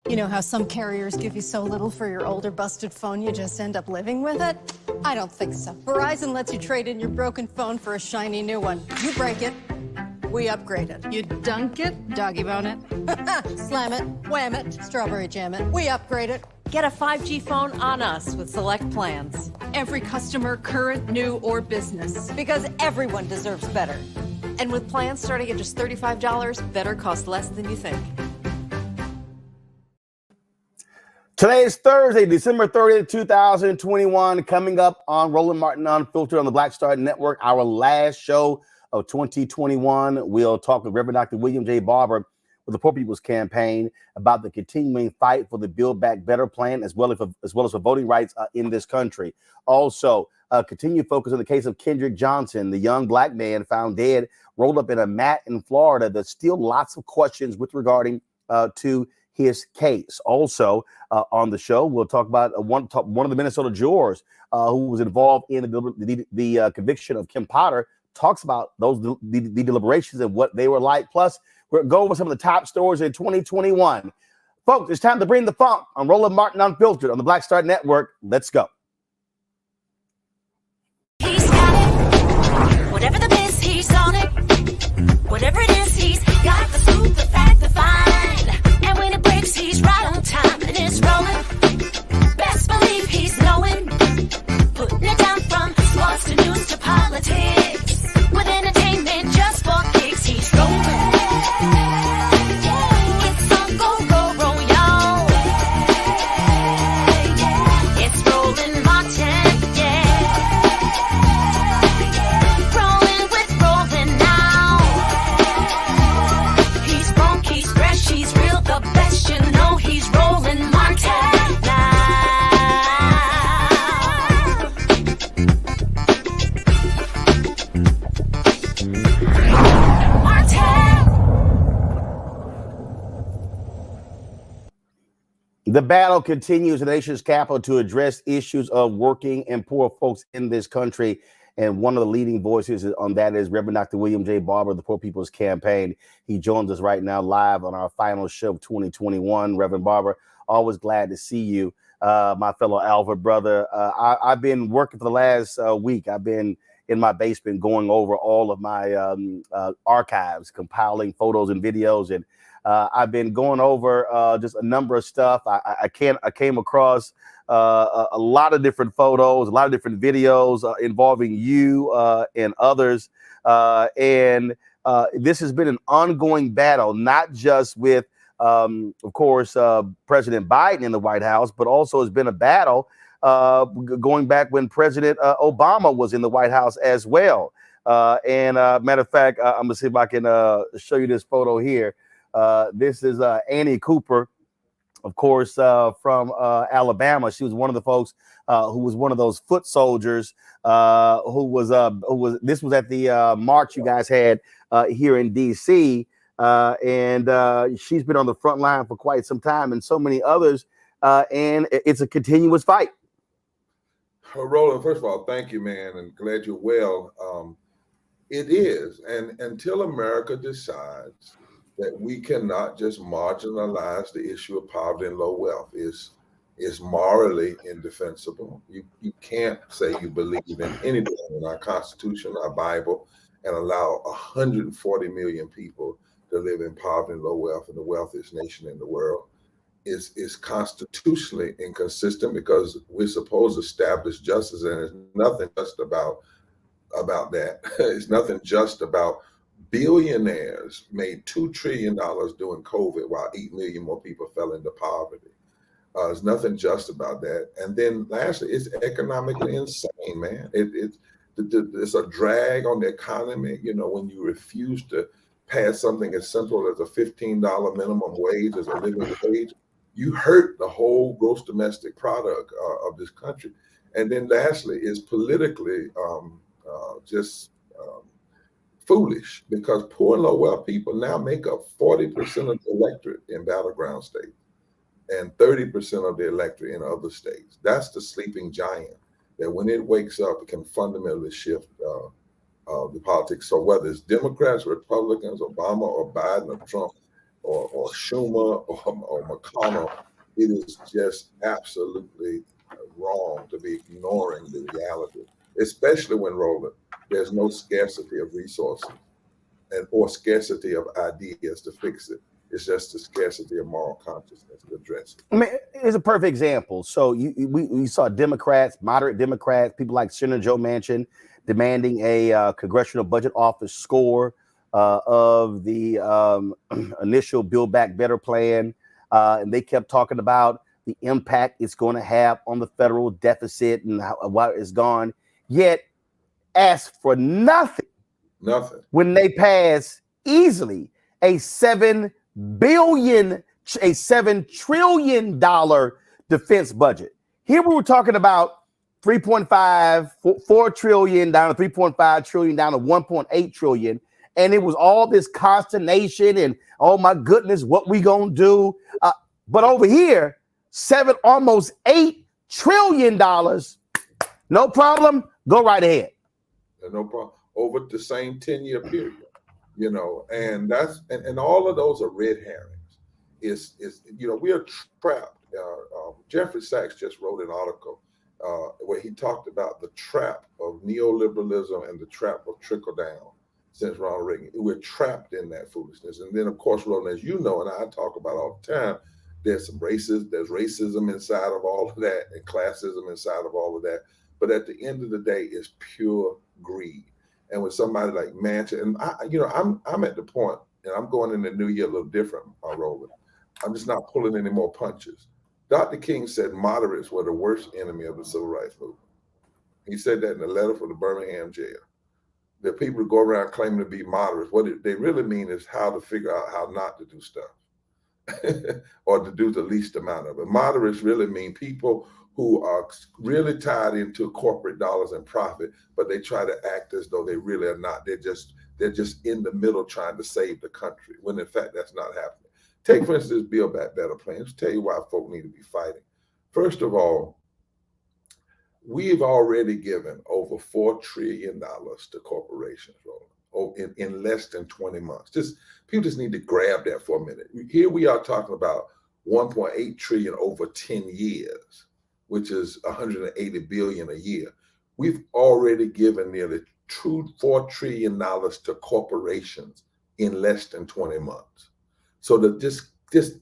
You know how some carriers give you so little for your older busted phone you just end up living with it? I don't think so. Verizon lets you trade in your broken phone for a shiny new one. You break it, we upgrade it. You dunk it, doggy bone it. Slam it, wham it, strawberry jam it. We upgrade it. Get a 5G phone on us with select plans. Every customer, current, new, or business. Because everyone deserves better. And with plans starting at just $35, better costs less than you think. Today is Thursday, December 30th, 2021, coming up on Roland Martin Unfiltered on the Black Star Network, our last show of 2021. We'll talk with Reverend Dr. William J. Barber with the Poor People's Campaign about the continuing fight for the Build Back Better plan, as well as for voting rights in this country. Also, continue focus on the case of Kendrick Johnson, the young black man found dead, rolled up in a mat in Florida. There's still lots of questions with regarding to his case. Also, on the show, we'll talk about one of the Minnesota jurors who was involved in the conviction of Kim Potter. Talks about the deliberations and what they were like. Plus, we'll go over some of the top stories in 2021. Folks, it's time to bring the funk on Roland Martin Unfiltered on the Black Star Network. Let's go. He's got it. Whatever the biz, he's on it. Whatever it is, he's got the scoop, the fact, the find. And when it breaks, he's right on time and it's rolling. Best believe he's knowing. Putting it down from sports to news to politics. With entertainment just for kicks, he's rolling. It's on go, y'all. It's Roland Martin, yeah. Rolling with Roland now. The battle continues in the nation's capital to address issues of working and poor folks in this country. And one of the leading voices on that is Reverend Dr. William J. Barber, the Poor People's Campaign. He joins us right now live on our final show of 2021. Reverend Barber, always glad to see you, my fellow Alva brother. I've been working for the last week. I've been in my basement going over all of my archives, compiling photos and videos, and I've been going over just a number of stuff. I came across a lot of different photos, a lot of different videos involving you and others. And this has been an ongoing battle, not just with, of course, President Biden in the White House, but also has been a battle going back when President Obama was in the White House as well. And matter of fact, I'm gonna see if I can show you this photo here. This is Annie Cooper, of course, from Alabama. She was one of the folks who was one of those foot soldiers this was at the march you guys had here in DC. And she's been on the front line for quite some time, and so many others. And it's a continuous fight. Roland, first of all, thank you, man, and glad you're well. It is, and until America decides that we cannot just marginalize the issue of poverty and low wealth, is morally indefensible. You can't say you believe in anything in our Constitution, our Bible, and allow 140 million people to live in poverty and low wealth in the wealthiest nation in the world. Is constitutionally inconsistent, because we're supposed to establish justice, and it's nothing just about that. It's nothing just about billionaires made $2 trillion during COVID while 8 million more people fell into poverty. There's nothing just about that. And then lastly, it's economically insane, man. It's a drag on the economy. You know, when you refuse to pass something as simple as a $15 minimum wage as a living wage, you hurt the whole gross domestic product of this country. And then lastly, is politically just foolish, because poor and low wealth people now make up 40% of the electorate in battleground states and 30% of the electorate in other states. That's the sleeping giant that when it wakes up, it can fundamentally shift the politics. So whether it's Democrats, Republicans, Obama or Biden or Trump or Schumer or McConnell, it is just absolutely wrong to be ignoring the reality, especially when, Roland, there's no scarcity of resources or scarcity of ideas to fix it. It's just the scarcity of moral consciousness to address it. I mean, it's a perfect example. So we saw Democrats, moderate Democrats, people like Senator Joe Manchin demanding a Congressional Budget Office score of the initial Build Back Better plan. And they kept talking about the impact it's going to have on the federal deficit and how it's gone. Yet asked for nothing when they pass easily a $7 trillion defense budget. Here we were talking about 4 trillion down to 3.5 trillion down to 1.8 trillion. And it was all this consternation and, oh my goodness, what we gonna do? But over here, almost $8 trillion. No problem. Go right ahead. No problem. Over the same 10-year period, you know, and that's and all of those are red herrings. Is you know, we are trapped. Jeffrey Sachs just wrote an article where he talked about the trap of neoliberalism and the trap of trickle down since Ronald Reagan. We're trapped in that foolishness. And then, of course, Roland, as you know, and I talk about all the time, there's racism inside of all of that and classism inside of all of that. But at the end of the day, it's pure greed. And with somebody like Manchin, and I'm at the point, and I'm going in the new year a little different, Roland. I'm just not pulling any more punches. Dr. King said moderates were the worst enemy of the civil rights movement. He said that in a letter from the Birmingham jail. The people who go around claiming to be moderates, what they really mean is how to figure out how not to do stuff or to do the least amount of it. Moderates really mean people who are really tied into corporate dollars and profit, but they try to act as though they really are not. They're just in the middle trying to save the country, when in fact that's not happening. Take, for instance, this Build Back Better plan. Let's tell you why folk need to be fighting. First of all, we've already given over $4 trillion to corporations, Roland, in less than 20 months. People just need to grab that for a minute. Here we are talking about 1.8 trillion over 10 years, which is 180 billion a year. We've already given nearly $4 trillion to corporations in less than 20 months. So to just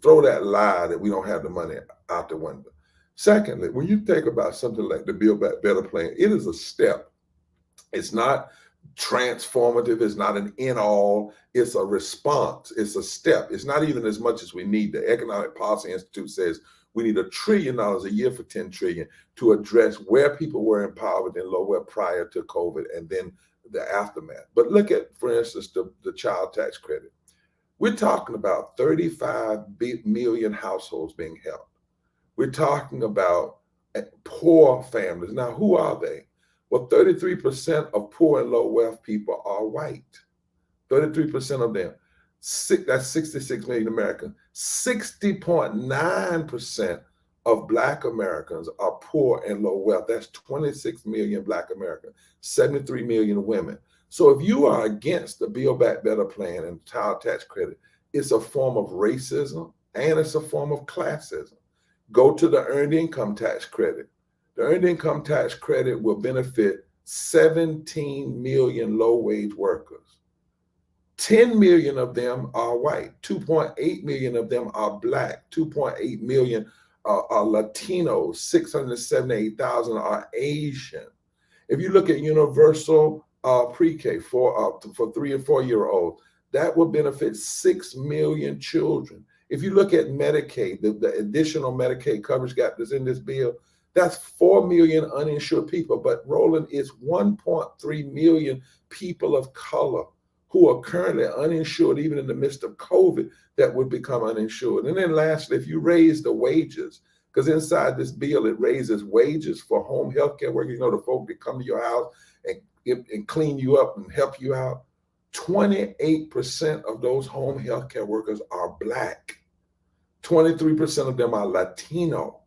throw that lie that we don't have the money out the window. Secondly, when you think about something like the Build Back Better plan, it is a step. It's not transformative. It's not an end-all. It's a response. It's a step. It's not even as much as we need. The Economic Policy Institute says we need $1 trillion a year for 10 trillion to address where people were in poverty and low wealth prior to COVID and then the aftermath. But look at, for instance, the child tax credit. We're talking about 35 million households being helped. We're talking about poor families. Now, who are they? Well, 33% of poor and low wealth people are white. 33% of them. That's 66 million Americans. 60.9% of Black Americans are poor and low wealth. That's 26 million Black Americans, 73 million women. So if you are against the Build Back Better plan and child tax credit, it's a form of racism and it's a form of classism. Go to the earned income tax credit. The earned income tax credit will benefit 17 million low-wage workers. 10 million of them are white. 2.8 million of them are Black. 2.8 million are Latinos. 678,000 are Asian. If you look at universal pre-K for 3 and 4 year olds, that will benefit 6 million children. If you look at Medicaid, the additional Medicaid coverage gap that's in this bill, that's 4 million uninsured people. But Roland, it's 1.3 million people of color who are currently uninsured, even in the midst of COVID, that would become uninsured. And then lastly, if you raise the wages, because inside this bill, it raises wages for home health care workers, the folk that come to your house and clean you up and help you out. 28% of those home health care workers are Black. 23% of them are Latino.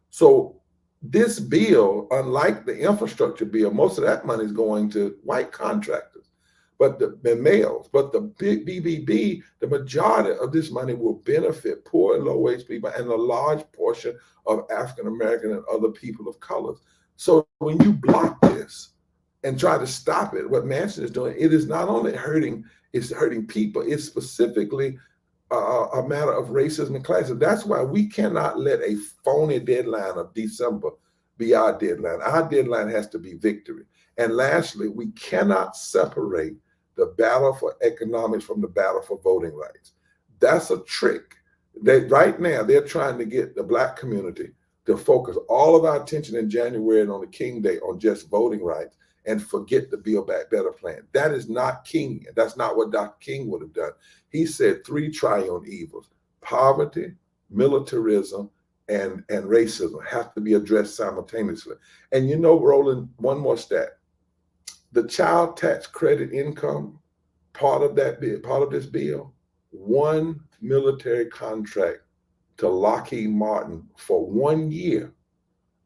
So this bill, unlike the infrastructure bill, most of that money is going to white contractors, but the males. But the big BBB, the majority of this money will benefit poor and low-wage people and a large portion of African American and other people of color. So when you block this and try to stop it, what Manchin is doing, it is not only hurting people, it's specifically a matter of racism and classism. That's why we cannot let a phony deadline of December be our deadline. Our deadline has to be victory. And lastly, we cannot separate the battle for economics from the battle for voting rights. That's a trick. Right now, they're trying to get the Black community to focus all of our attention in January and on the King Day on just voting rights and forget the Build Back Better plan. That is not King. That's not what Dr. King would have done. He said 3 triune evils: poverty, militarism, and racism have to be addressed simultaneously. And Roland, one more stat. The child tax credit income, part of this bill, 1 military contract to Lockheed Martin for 1 year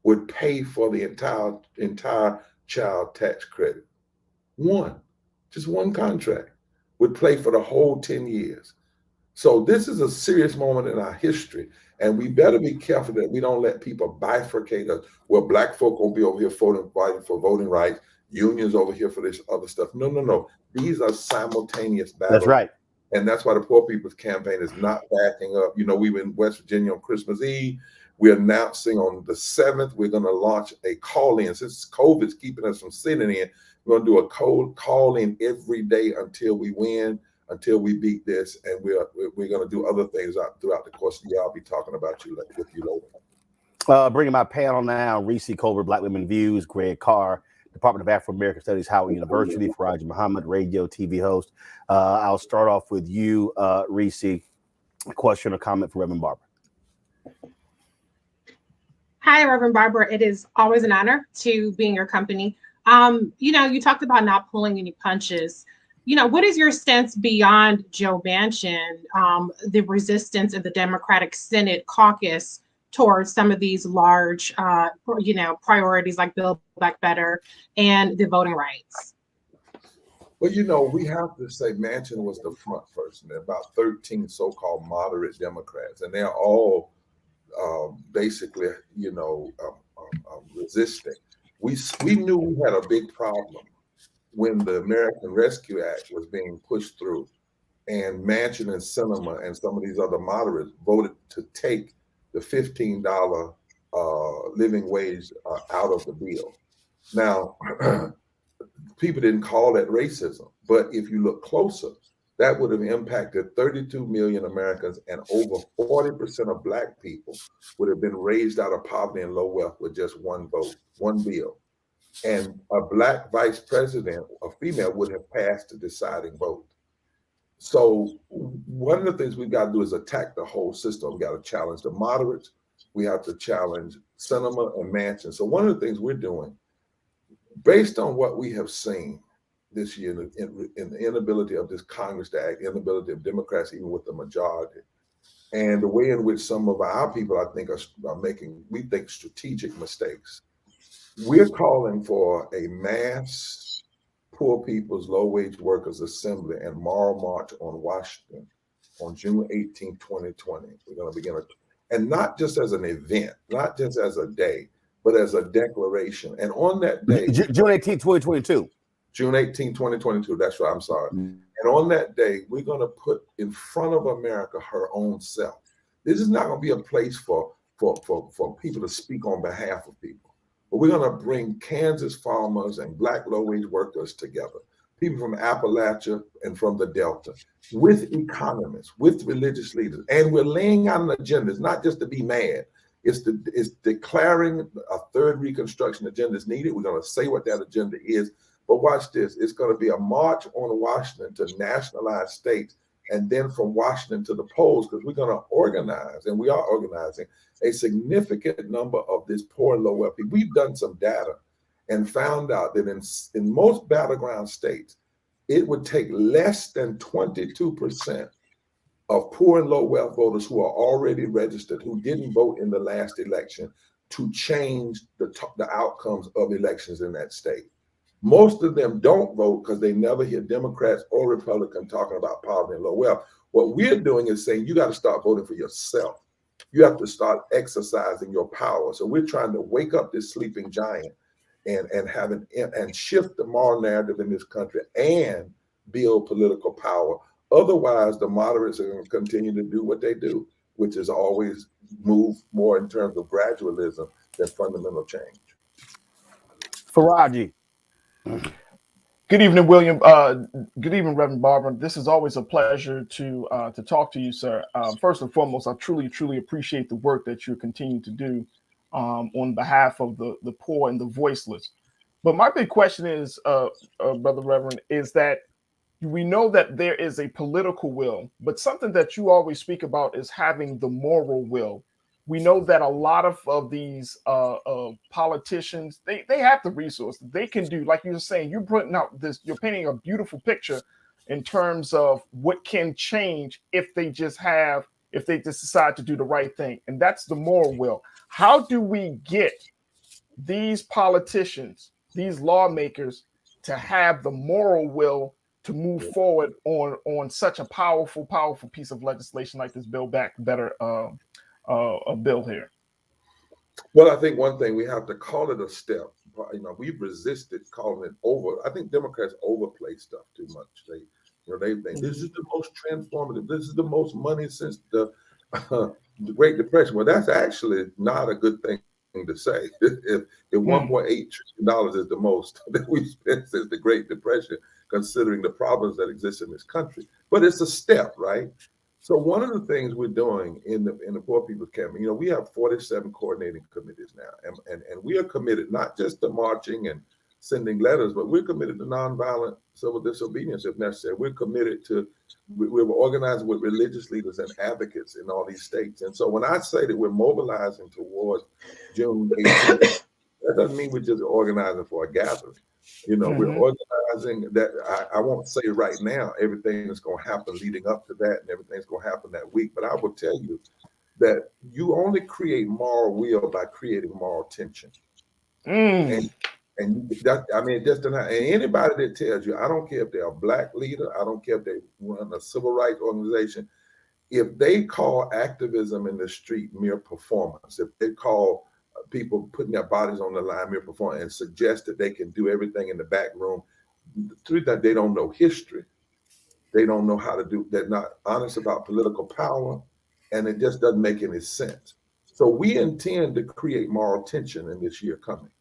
would pay for the entire child tax credit. Just one contract would pay for the whole 10 years. So this is a serious moment in our history, and we better be careful that we don't let people bifurcate us. Well, Black folk won't be over here fighting for voting rights, unions over here for this other stuff. No. These are simultaneous battles. That's right. And that's why the Poor People's Campaign is not backing up. We were in West Virginia on Christmas Eve. We're announcing on the 7th, we're going to launch a call-in. Since COVID's keeping us from sitting in, we're going to do a cold call-in every day until we win, until we beat this. And we're going to do other things throughout the course of the year. I'll be talking about with you later. Bringing my panel now: Reese Colbert, Black Women Views; Greg Carr, Department of Afro-American Studies, Howard University; Faraja Muhammad, radio, TV host. I'll start off with you, Reese. A question or comment for Reverend Barber? Hi, Reverend Barber. It is always an honor to be in your company. You talked about not pulling any punches. what is your sense beyond Joe Manchin, the resistance in the Democratic Senate caucus towards some of these large, priorities like Build Back Better and the voting rights? Well, we have to say Manchin was the front person. There are about 13 so-called moderate Democrats, and they're all basically, resisting. We knew we had a big problem when the American Rescue Act was being pushed through, and Manchin and Sinema and some of these other moderates voted to take the $15 living wage out of the bill. Now, people didn't call that racism, but if you look closer, that would have impacted 32 million Americans, and over 40% of Black people would have been raised out of poverty and low wealth with just one vote, one bill. And a Black vice president, a female, would have passed the deciding vote. So one of the things we've got to do is attack the whole system. We've got to challenge the moderates. We have to challenge Sinema and Manchin. So one of the things we're doing, based on what we have seen this year in the inability of this Congress to act, inability of Democrats, even with the majority, and the way in which some of our people, I think, are making, we think, strategic mistakes, we're calling for a mass Poor People's Low Wage Workers Assembly and Moral March on Washington on June 18, 2020. We're going to begin and not just as an event, not just as a day, but as a declaration. And on that day, June 18, 2022. June 18, 2022. That's right. I'm sorry. And on that day, we're going to put in front of America her own self. This is not going to be a place for people to speak on behalf of people. But we're going to bring Kansas farmers and Black low-wage workers together, people from Appalachia and from the Delta, with economists, with religious leaders. And we're laying out an agenda. It's not just to be mad. It's declaring a third Reconstruction agenda is needed. We're going to say what that agenda is. But watch this. It's going to be a march on Washington to nationalize states, and then from Washington to the polls, because we're going to organize, and we are organizing, a significant number of this poor and low wealth people. We've done some data and found out that in most battleground states, it would take less than 22% of poor and low wealth voters who are already registered, who didn't vote in the last election, to change the outcomes of elections in that state. Most of them don't vote because they never hear Democrats or Republicans talking about poverty and low wealth. What we're doing is saying you got to start voting for yourself. You have to start exercising your power. So we're trying to wake up this sleeping giant and shift the moral narrative in this country and build political power. Otherwise, the moderates are going to continue to do what they do, which is always move more in terms of gradualism than fundamental change. Faraji. Good evening, William. Good evening, Reverend Barber. This is always a pleasure to talk to you, sir. First and foremost, I truly appreciate the work that you're continuing to do on behalf of the poor and the voiceless. But my big question is, Brother Reverend, is that we know that there is a political will, but something that you always speak about is having the moral will. We know that a lot of these politicians, they have the resources. They can do, like you were saying, you're putting out this, you're painting a beautiful picture in terms of what can change if they just decide to do the right thing. And that's the moral will. How do we get these politicians, these lawmakers, to have the moral will to move forward on such a powerful piece of legislation like this Build Back Better a bill here? Well, I think one thing, we have to call it a step. We've resisted calling it over. I think Democrats overplay stuff too much. They think this is the most transformative. This is the most money since the Great Depression. Well, that's actually not a good thing to say. If $1.8 trillion is the most that we've spent since the Great Depression, considering the problems that exist in this country, but it's a step, right? So one of the things we're doing in the Poor People's Campaign, we have 47 coordinating committees now, and we are committed not just to marching and sending letters, but we're committed to nonviolent civil disobedience if necessary. We're committed to, we're organized with religious leaders and advocates in all these states. And so when I say that we're mobilizing towards June 18th, that doesn't mean we're just organizing for a gathering. You know, we're organizing that. I won't say right now everything is going to happen leading up to that and everything's going to happen that week, but I will tell you that you only create moral will by creating moral tension. And that, I mean, just and anybody that tells you, I don't care if they're a black leader, I don't care if they run a civil rights organization, if they call activism in the street mere performance, if they call people putting their bodies on the line mere performance and suggest that they can do everything in the back room, through that they don't know history, they don't know how to do, they're not honest about political power, and it just doesn't make any sense. So we intend to create moral tension in this year coming.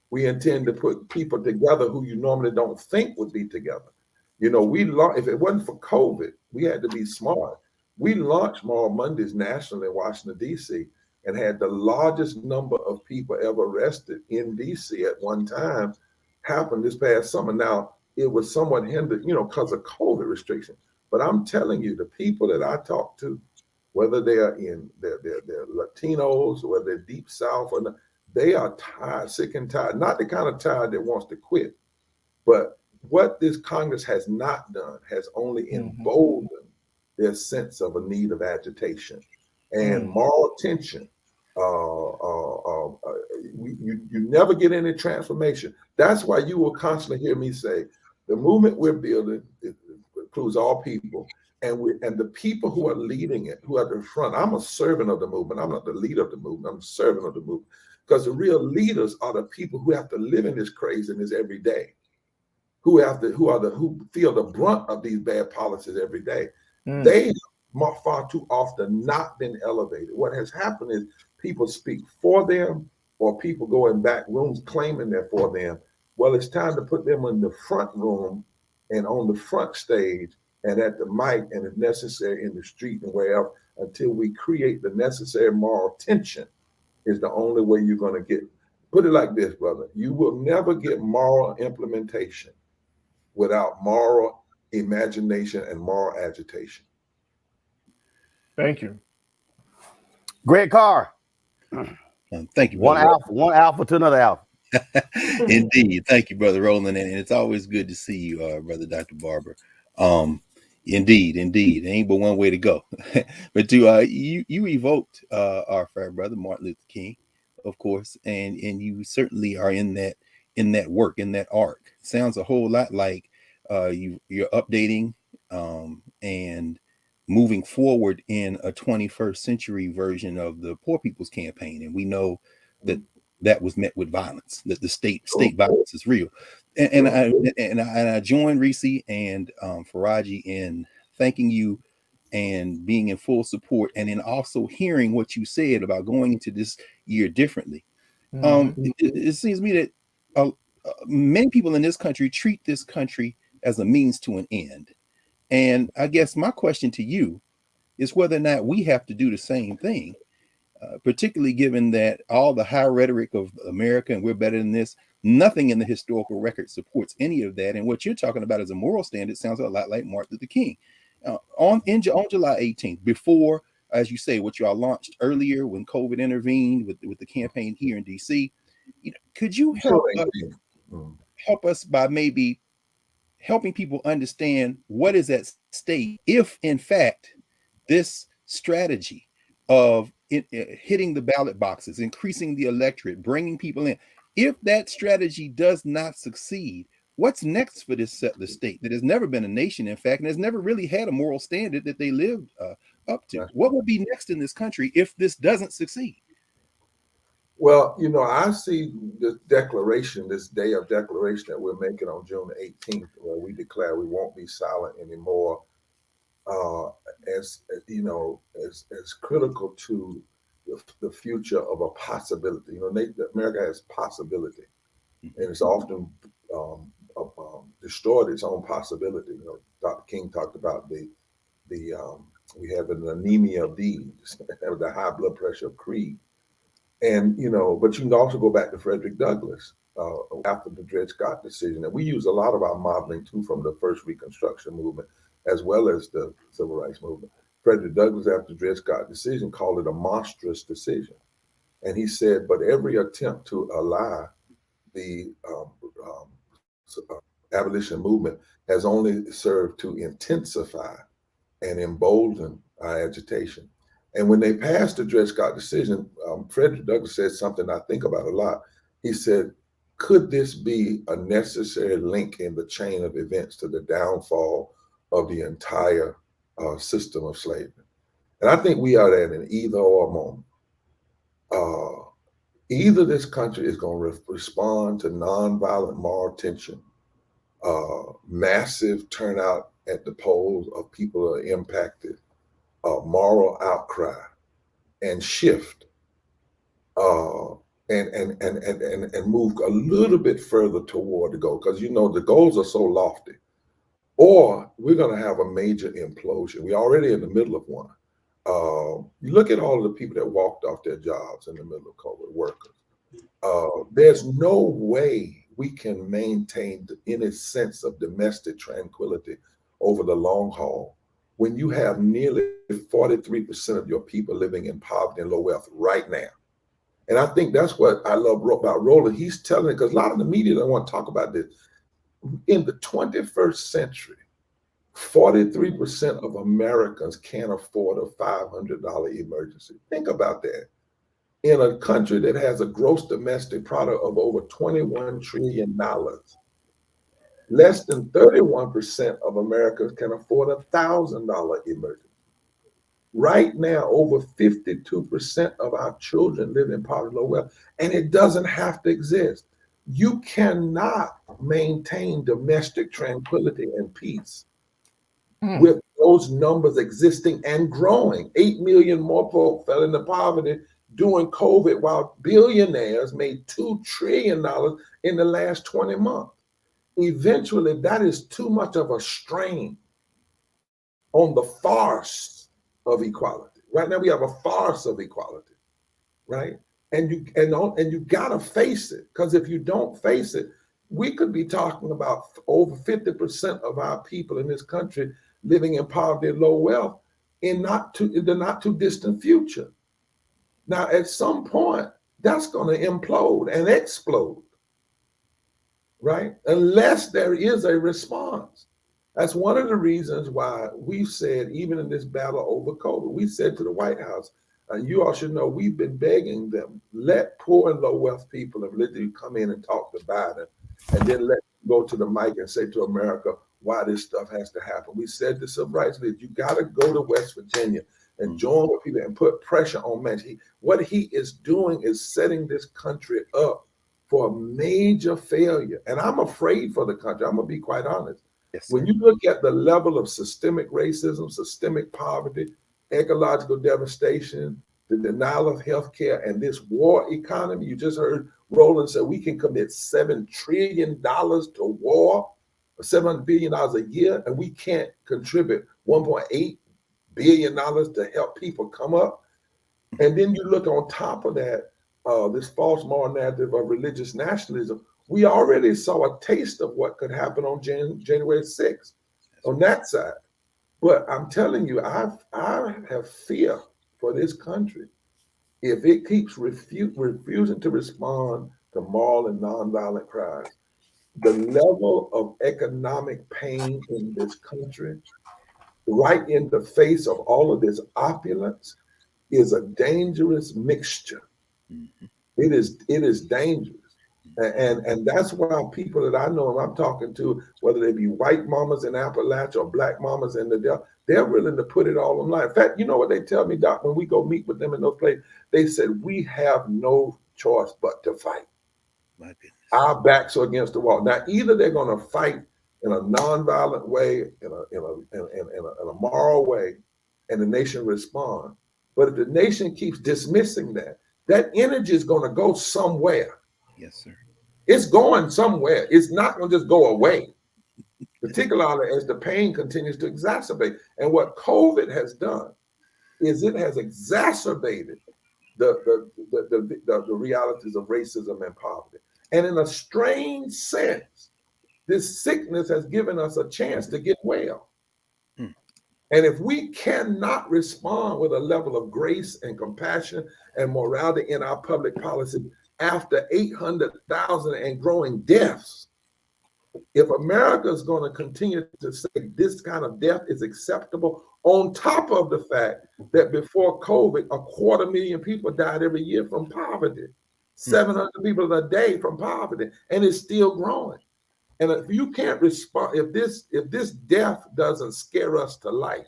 We intend to put people together who you normally don't think would be together. You know, if it wasn't for COVID, we had to be smart. We launched Moral Mondays nationally in Washington, D.C., and had the largest number of people ever arrested in D.C. at one time happen this past summer. Now, it was somewhat hindered, you know, because of COVID restrictions. But I'm telling you, the people that I talk to, whether they are they're Latinos, whether they're Deep South or not, they are tired, sick and tired, not the kind of tired that wants to quit. But what this Congress has not done has only emboldened their sense of a need of agitation and moral tension. You never get any transformation. That's why you will constantly hear me say, the movement we're building includes all people. And the people who are leading it, who are at the front, I'm a servant of the movement. I'm not the leader of the movement. I'm a servant of the movement. Because the real leaders are the people who have to live in this craziness every day, who feel the brunt of these bad policies every day. They have far too often not been elevated. What has happened is people speak for them, or people go in back rooms claiming they're for them. Well, it's time to put them in the front room and on the front stage and at the mic, and if necessary in the street and wherever, until we create the necessary moral tension. Is the only way you're going to get. Put it like this, brother. You will never get moral implementation without moral imagination and moral agitation. Thank you. Greg Carr. Thank you, brother. One alpha to another alpha. Indeed. Thank you, Brother Roland. And it's always good to see you, Brother Dr. Barber. Indeed. There ain't but one way to go. But you evoked our fair brother, Martin Luther King, of course, and you certainly are in that work, in that arc. Sounds a whole lot like you're updating and moving forward in a 21st century version of the Poor People's Campaign. And we know that was met with violence, that the state violence is real. And I join Reese and Faraji in thanking you and being in full support, and in also hearing what you said about going into this year differently. It seems to me that many people in this country treat this country as a means to an end. And I guess my question to you is whether or not we have to do the same thing, particularly given that all the high rhetoric of America and we're better than this, nothing in the historical record supports any of that. And what you're talking about as a moral standard sounds a lot like Martin Luther King. On July 18th, before, as you say, what y'all launched earlier when COVID intervened with the campaign here in DC, could you help us by maybe helping people understand what is at stake if, in fact, this strategy of hitting the ballot boxes, increasing the electorate, bringing people in, if that strategy does not succeed, what's next for this settler state that has never been a nation, in fact, and has never really had a moral standard that they lived up to? What will be next in this country if this doesn't succeed? Well, I see this declaration, this day of declaration that we're making on June 18th, where we declare we won't be silent anymore, as critical to the future of a possibility. America has possibility, and it's often destroyed its own possibility. Dr. King talked about we have an anemia of deeds, the high blood pressure of creed. And, but you can also go back to Frederick Douglass after the Dred Scott decision. And we use a lot of our modeling too from the first Reconstruction movement, as well as the Civil Rights movement. Frederick Douglass, after the Dred Scott decision, called it a monstrous decision. And he said, but every attempt to ally the abolition movement has only served to intensify and embolden our agitation. And when they passed the Dred Scott decision, Frederick Douglass said something I think about a lot. He said, could this be a necessary link in the chain of events to the downfall of the entire system of slavery? And I think we are at an either or moment. Either this country is going to respond to nonviolent moral tension, massive turnout at the polls of people who are impacted, moral outcry, and shift, and move a little bit further toward the goal, because the goals are so lofty. Or we're going to have a major implosion. We're already in the middle of one. You look at all of the people that walked off their jobs in the middle of COVID, workers. There's no way we can maintain any sense of domestic tranquility over the long haul when you have nearly 43% of your people living in poverty and low wealth right now. And I think that's what I love about Roland. He's telling it, because a lot of the media don't want to talk about this. In the 21st century, 43% of Americans can't afford a $500 emergency. Think about that. In a country that has a gross domestic product of over $21 trillion, less than 31% of Americans can afford a $1,000 emergency. Right now, over 52% of our children live in poverty, low wealth, and it doesn't have to exist. You cannot maintain domestic tranquility and peace with those numbers existing and growing. 8 million more folk fell into poverty during COVID, while billionaires made $2 trillion in the last 20 months. Eventually, that is too much of a strain on the farce of equality. Right now, we have a farce of equality, right? And you gotta face it, because if you don't face it, we could be talking about over 50% of our people in this country living in poverty and low wealth in the not too distant future. Now, at some point, that's going to implode and explode, right? Unless there is a response. That's one of the reasons why we've said, even in this battle over COVID, we said to the White House, and you all should know, we've been begging them, let poor and low wealth people and literally come in and talk to Biden, and then let them go to the mic and say to America why this stuff has to happen. We said to civil rights leaders, you got to go to West Virginia and join with people and put pressure on Manchin. What he is doing is setting this country up for a major failure. And I'm afraid for the country. I'm going to be quite honest. Yes, when you look at the level of systemic racism, systemic poverty, ecological devastation, the denial of health care, and this war economy, you just heard Roland say we can commit $7 trillion to war, $700 billion a year, and we can't contribute $1.8 billion to help people come up. And then you look on top of that, this false moral narrative of religious nationalism. We already saw a taste of what could happen on January 6th on that side. But I'm telling you, I have fear for this country if it keeps refusing to respond to moral and nonviolent cries. The level of economic pain in this country, right in the face of all of this opulence, is a dangerous mixture. It is dangerous. And that's why people that I know and I'm talking to, whether they be white mamas in Appalachia or black mamas in the Delta, they're willing to put it all on line. In fact, you know what they tell me, Doc, when we go meet with them in those places? They said, we have no choice but to fight. My goodness. Our backs are against the wall. Now, either they're going to fight in a nonviolent way, in a moral way, and the nation respond. But if the nation keeps dismissing that energy is going to go somewhere. Yes, sir. It's going somewhere. It's not going to just go away, particularly as the pain continues to exacerbate. And what COVID has done is it has exacerbated the realities of racism and poverty. And in a strange sense, this sickness has given us a chance to get well. And if we cannot respond with a level of grace and compassion and morality in our public policy, after 800,000 and growing deaths. If America is going to continue to say this kind of death is acceptable, on top of the fact that before COVID, 250,000 people died every year from poverty, 700 people a day from poverty, and it's still growing. And if you can't respond, if this death doesn't scare us to life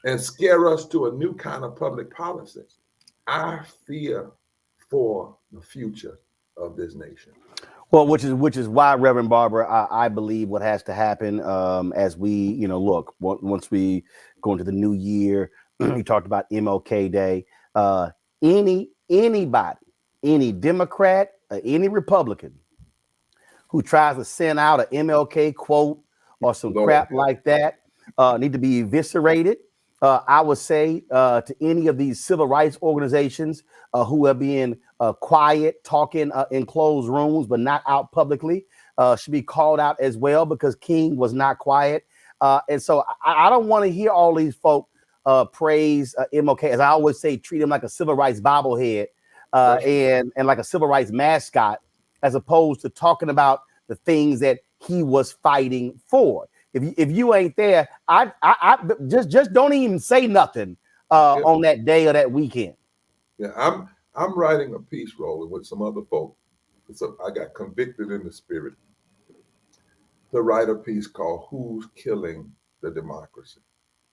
and scare us to a new kind of public policy, I fear for the future of this nation. Well, which is why, Reverend Barber, I believe what has to happen as we, look, once we go into the new year, you talked about MLK Day. Anybody, any Democrat, any Republican who tries to send out an MLK quote or some crap like that need to be eviscerated. I would say to any of these civil rights organizations who are being quiet, talking in closed rooms, but not out publicly, should be called out as well, because King was not quiet. And so I don't want to hear all these folk praise MLK. As I always say, treat him like a civil rights bobblehead and like a civil rights mascot, as opposed to talking about the things that he was fighting for. If you ain't there, I just don't even say nothing on that day or that weekend. Yeah, I'm writing a piece, Roland, with some other folk. I got convicted in the spirit to write a piece called "Who's Killing the Democracy."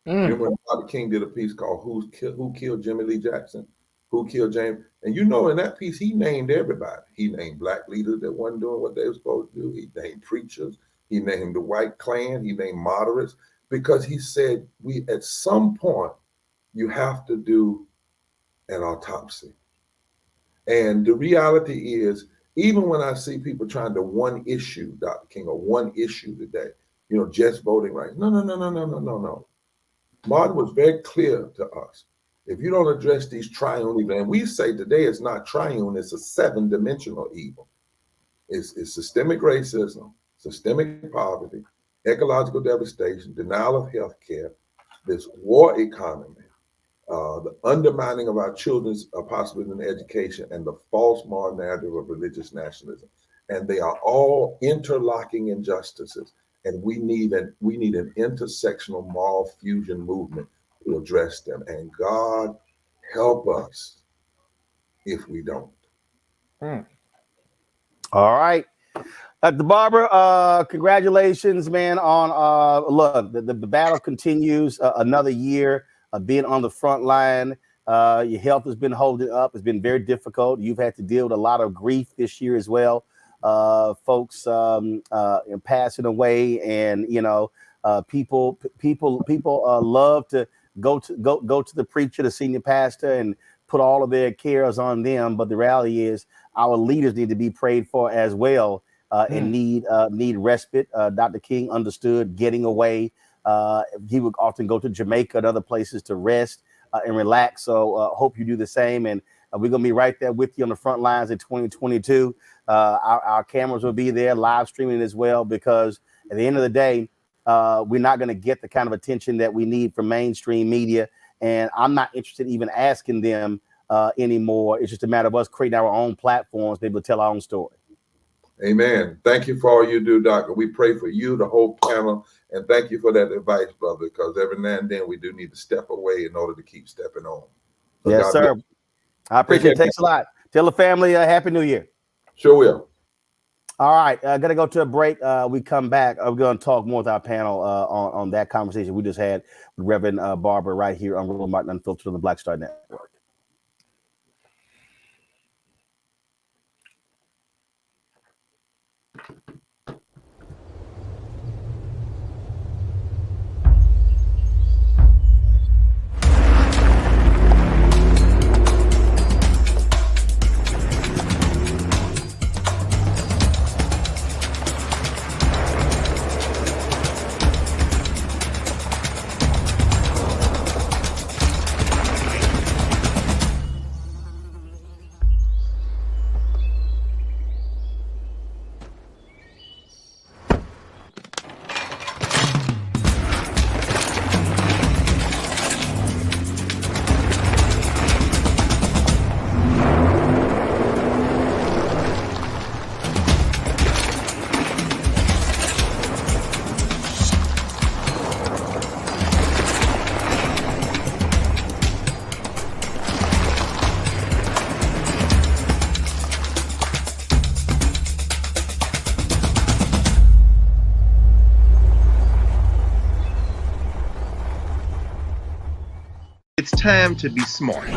Remember when Dr. King did a piece called "Who Killed Jimmy Lee Jackson? Who killed James?" And in that piece, he named everybody. He named black leaders that wasn't doing what they were supposed to do. He named preachers. He named the white Klan. He named moderates, because he said, at some point, you have to do an autopsy. And the reality is, even when I see people trying to one issue, Dr. King, or one issue today, just voting rights. No. Martin was very clear to us. If you don't address these triune evils, and we say today it's not triune, it's a 7-dimensional evil. It's systemic racism, systemic poverty, ecological devastation, denial of health care, this war economy, the undermining of our children's possibility in education, and the false moral narrative of religious nationalism. And they are all interlocking injustices. And we need an intersectional moral fusion movement to address them. And God help us if we don't. All right. Dr. Barber, congratulations, man, on look, the battle continues, another year being on the front line. Your health has been holding up. It's been very difficult. You've had to deal with a lot of grief this year as well. Folks passing away, and people love to go to the preacher, the senior pastor, and put all of their cares on them. But the reality is, our leaders need to be prayed for as well, and need respite. Dr. King understood getting away. He would often go to Jamaica and other places to rest and relax. So hope you do the same. And we're going to be right there with you on the front lines in 2022. Our cameras will be there live streaming as well, because at the end of the day, we're not going to get the kind of attention that we need from mainstream media. And I'm not interested in even asking them anymore. It's just a matter of us creating our own platforms, be able to tell our own story. Amen. Thank you for all you do, Doctor. We pray for you, the whole panel, and thank you for that advice, brother, because every now and then we do need to step away in order to keep stepping on. So yes, sir. Bless. I appreciate it. Thanks a lot. Tell the family Happy New Year. Sure will. All right. Gonna go to a break. We come back. We're going to talk more with our panel on that conversation we just had with Reverend Barber right here on Roland Martin Unfiltered on the Black Star Network. It's time to be smart.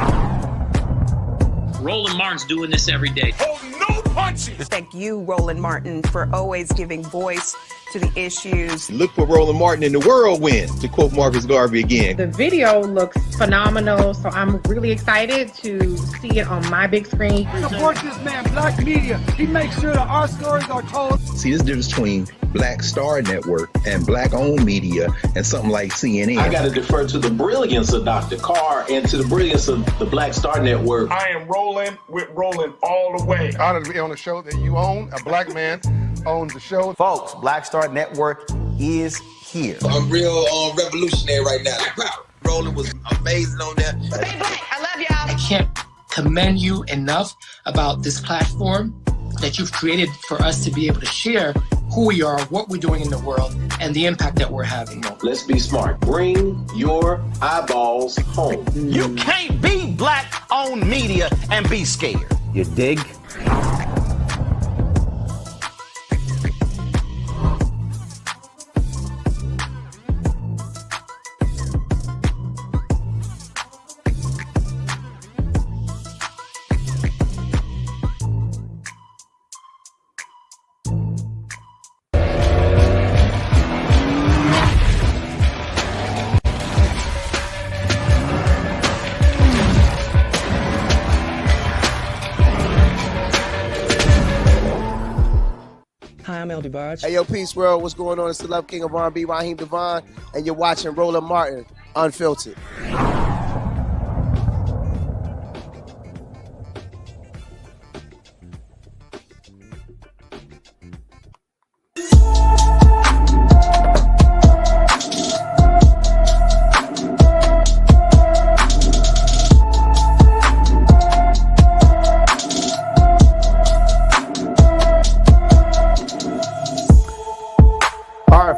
Roland Martin's doing this every day. Oh, no punches! Thank you, Roland Martin, for always giving voice to the issues. Look for Roland Martin in the whirlwind, to quote Marcus Garvey again. The video looks phenomenal, so I'm really excited to see it on my big screen. Support this man, Black Media. He makes sure that our stories are told. See, this difference between Black Star Network and Black-owned media and something like CNN. I got to defer to the brilliance of Dr. Carr and to the brilliance of the Black Star Network. I am rolling with Roland all the way. Honored to be on a show that you own. A black man owns the show. Folks, Black Star Network is here. I'm real revolutionary right now. Wow. Roland was amazing on that. Stay black. I love y'all. I can't commend you enough about this platform that you've created for us to be able to share who we are, what we're doing in the world, and the impact that we're having. Let's be smart. Bring your eyeballs home. You can't be Black-owned media and be scared. You dig? Hi, I'm LD Barge. Hey, yo, Peace World. What's going on? It's the Love King of R&B, Raheem Devon, and you're watching Roland Martin Unfiltered.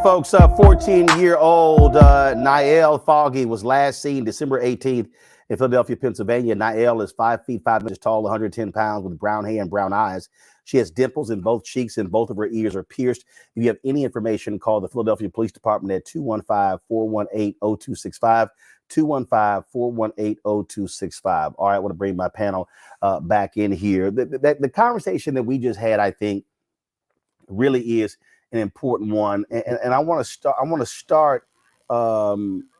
Folks, 14-year-old Niall Foggy was last seen December 18th in Philadelphia, Pennsylvania. Niall is 5 feet 5 inches tall, 110 pounds, with brown hair and brown eyes. She has dimples in both cheeks and both of her ears are pierced. If you have any information, call the Philadelphia Police Department at 215-418-0265, 215-418-0265. All right, I want to bring my panel back in here. The conversation that we just had, I think, really is an important one, and I want to start,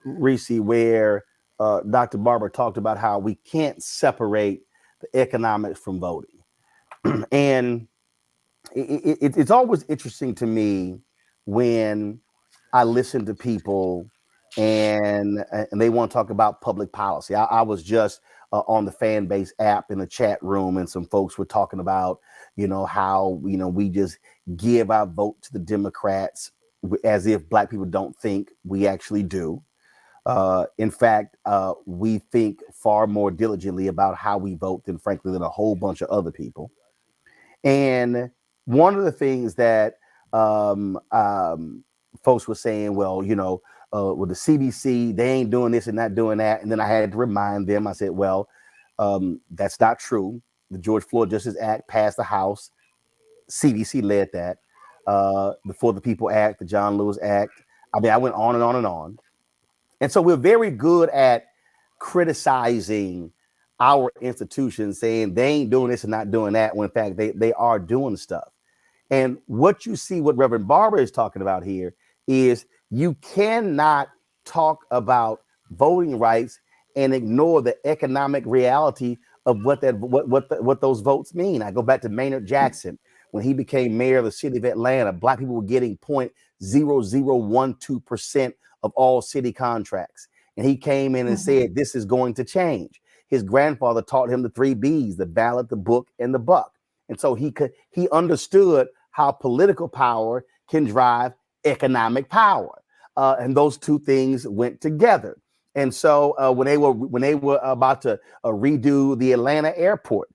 Reese, where Dr. Barber talked about how we can't separate the economics from voting, and it's always interesting to me when I listen to people and they want to talk about public policy. I was just on the fan base app in the chat room, and some folks were talking about, how, we just give our vote to the Democrats as if Black people don't think we actually do. In fact, we think far more diligently about how we vote than, frankly, than a whole bunch of other people. And one of the things that folks were saying, well, with the CDC, they ain't doing this and not doing that. And then I had to remind them, I said, well, that's not true. The George Floyd Justice Act passed the House. CDC led that. The For the People Act, the John Lewis Act. I mean, I went on and on and on. And so we're very good at criticizing our institutions, saying they ain't doing this and not doing that, when in fact they are doing stuff. And what you see, what Reverend Barber is talking about here, is you cannot talk about voting rights and ignore the economic reality of what those votes mean. I go back to Maynard Jackson. When he became mayor of the city of Atlanta, Black people were getting 0.0012% of all city contracts. And he came in and said, this is going to change. His grandfather taught him the 3 B's, the ballot, the book, and the buck. And so he understood how political power can drive economic power. And those two things went together. And so when they were about to redo the Atlanta airport,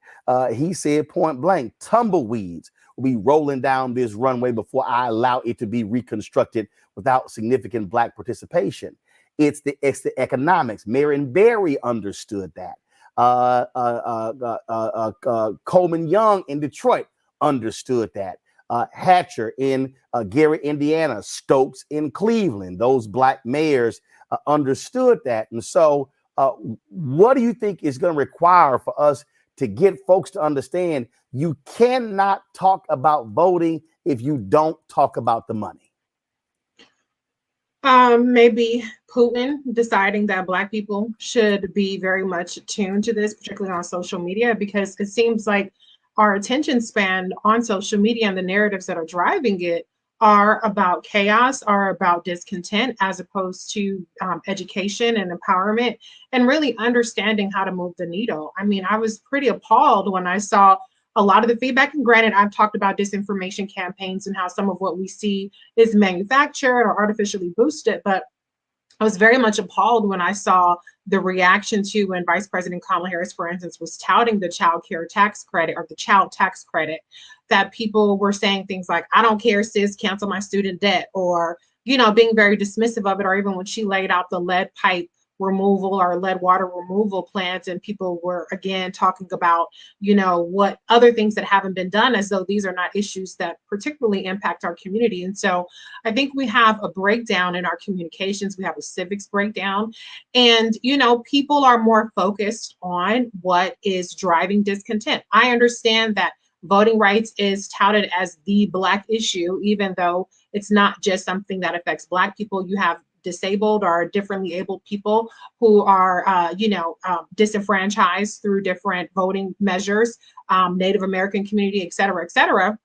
he said point blank, tumbleweeds will be rolling down this runway before I allow it to be reconstructed without significant Black participation. It's the economics. Marion Barry understood that. Coleman Young in Detroit understood that. Hatcher in Gary, Indiana, Stokes in Cleveland, those Black mayors understood that. And so what do you think is going to require for us to get folks to understand you cannot talk about voting if you don't talk about the money? Maybe Putin deciding that Black people should be very much attuned to this, particularly on social media, because it seems like our attention span on social media and the narratives that are driving it are about chaos, are about discontent, as opposed to education and empowerment and really understanding how to move the needle. I mean, I was pretty appalled when I saw a lot of the feedback. And granted, I've talked about disinformation campaigns and how some of what we see is manufactured or artificially boosted, but I was very much appalled when I saw the reaction to when Vice President Kamala Harris, for instance, was touting the child care tax credit or the child tax credit, that people were saying things like, I don't care, sis, cancel my student debt, or, you know, being very dismissive of it, or even when she laid out the lead pipe removal or lead water removal plans, and people were again talking about, you know, what other things that haven't been done, as though these are not issues that particularly impact our community. And so I think we have a breakdown in our communications, we have a civics breakdown, and, you know, people are more focused on what is driving discontent. I understand that voting rights is touted as the Black issue, even though it's not just something that affects Black people. You have disabled or differently abled people who are, disenfranchised through different voting measures, Native American community, et cetera, et cetera.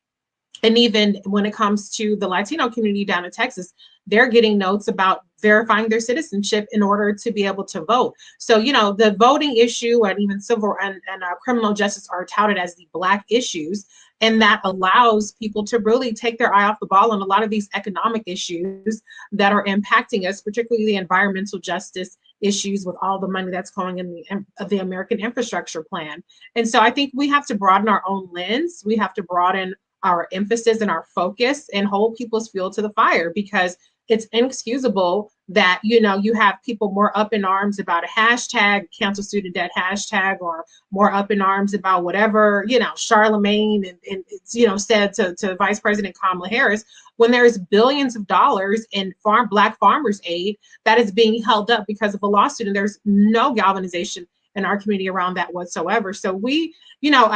And even when it comes to the Latino community down in Texas, they're getting notes about verifying their citizenship in order to be able to vote. So, you know, the voting issue and even civil and criminal justice are touted as the Black issues. And that allows people to really take their eye off the ball on a lot of these economic issues that are impacting us, particularly the environmental justice issues with all the money that's going in the American infrastructure plan. And so I think we have to broaden our own lens. We have to broaden our emphasis and our focus and hold people's fuel to the fire, because it's inexcusable that, you know, you have people more up in arms about a hashtag, cancel student debt hashtag, or more up in arms about whatever, you know, Charlemagne and you know, said to Vice President Kamala Harris, when there's billions of dollars in Black farmers aid that is being held up because of a lawsuit, and there's no galvanization in our community around that whatsoever. So we, you know,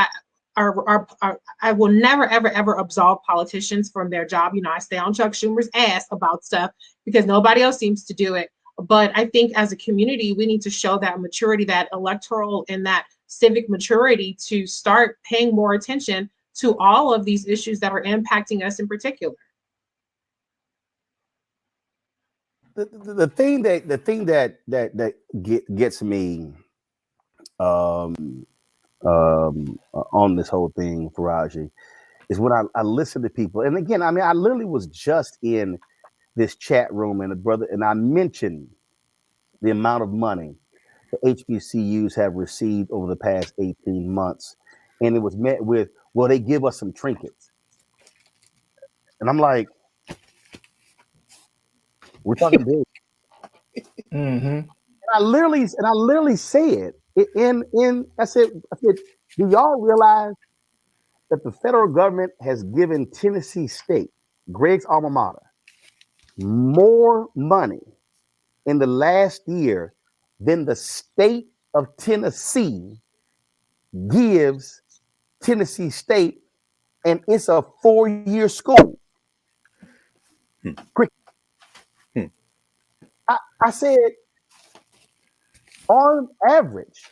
I will never, ever absolve politicians from their job. You know, I stay on Chuck Schumer's ass about stuff because nobody else seems to do it. But I think as a community, we need to show that maturity, that electoral and that civic maturity, to start paying more attention to all of these issues that are impacting us in particular. The thing that gets me on this whole thing, Faraji, is when I listen to people. And again, I mean, I literally was just in this chat room and I mentioned the amount of money the HBCUs have received over the past 18 months. And it was met with, well, they give us some trinkets. And I'm like, we're talking big. Mm-hmm. I literally said I said, do y'all realize that the federal government has given Tennessee State, Greg's alma mater, more money in the last year than the state of Tennessee gives Tennessee State, and it's a 4-year school. I said, on average,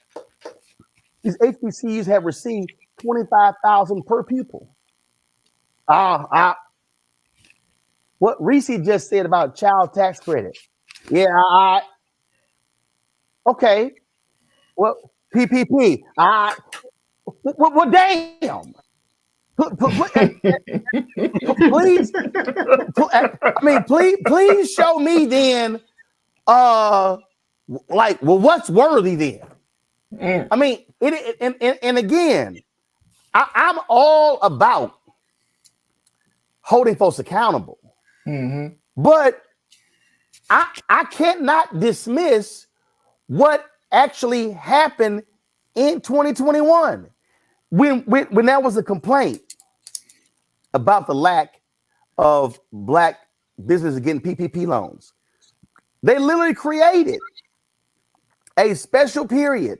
these HBCUs have received $25,000 per pupil. What Reese just said about child tax credit. Yeah, okay. Well, PPP. Well, damn. Please, I mean, please show me then. Like, well, what's worthy then? I mean, and again, I'm all about holding folks accountable, but I cannot dismiss what actually happened in 2021 when there was a complaint about the lack of Black businesses getting PPP loans. They literally created a special period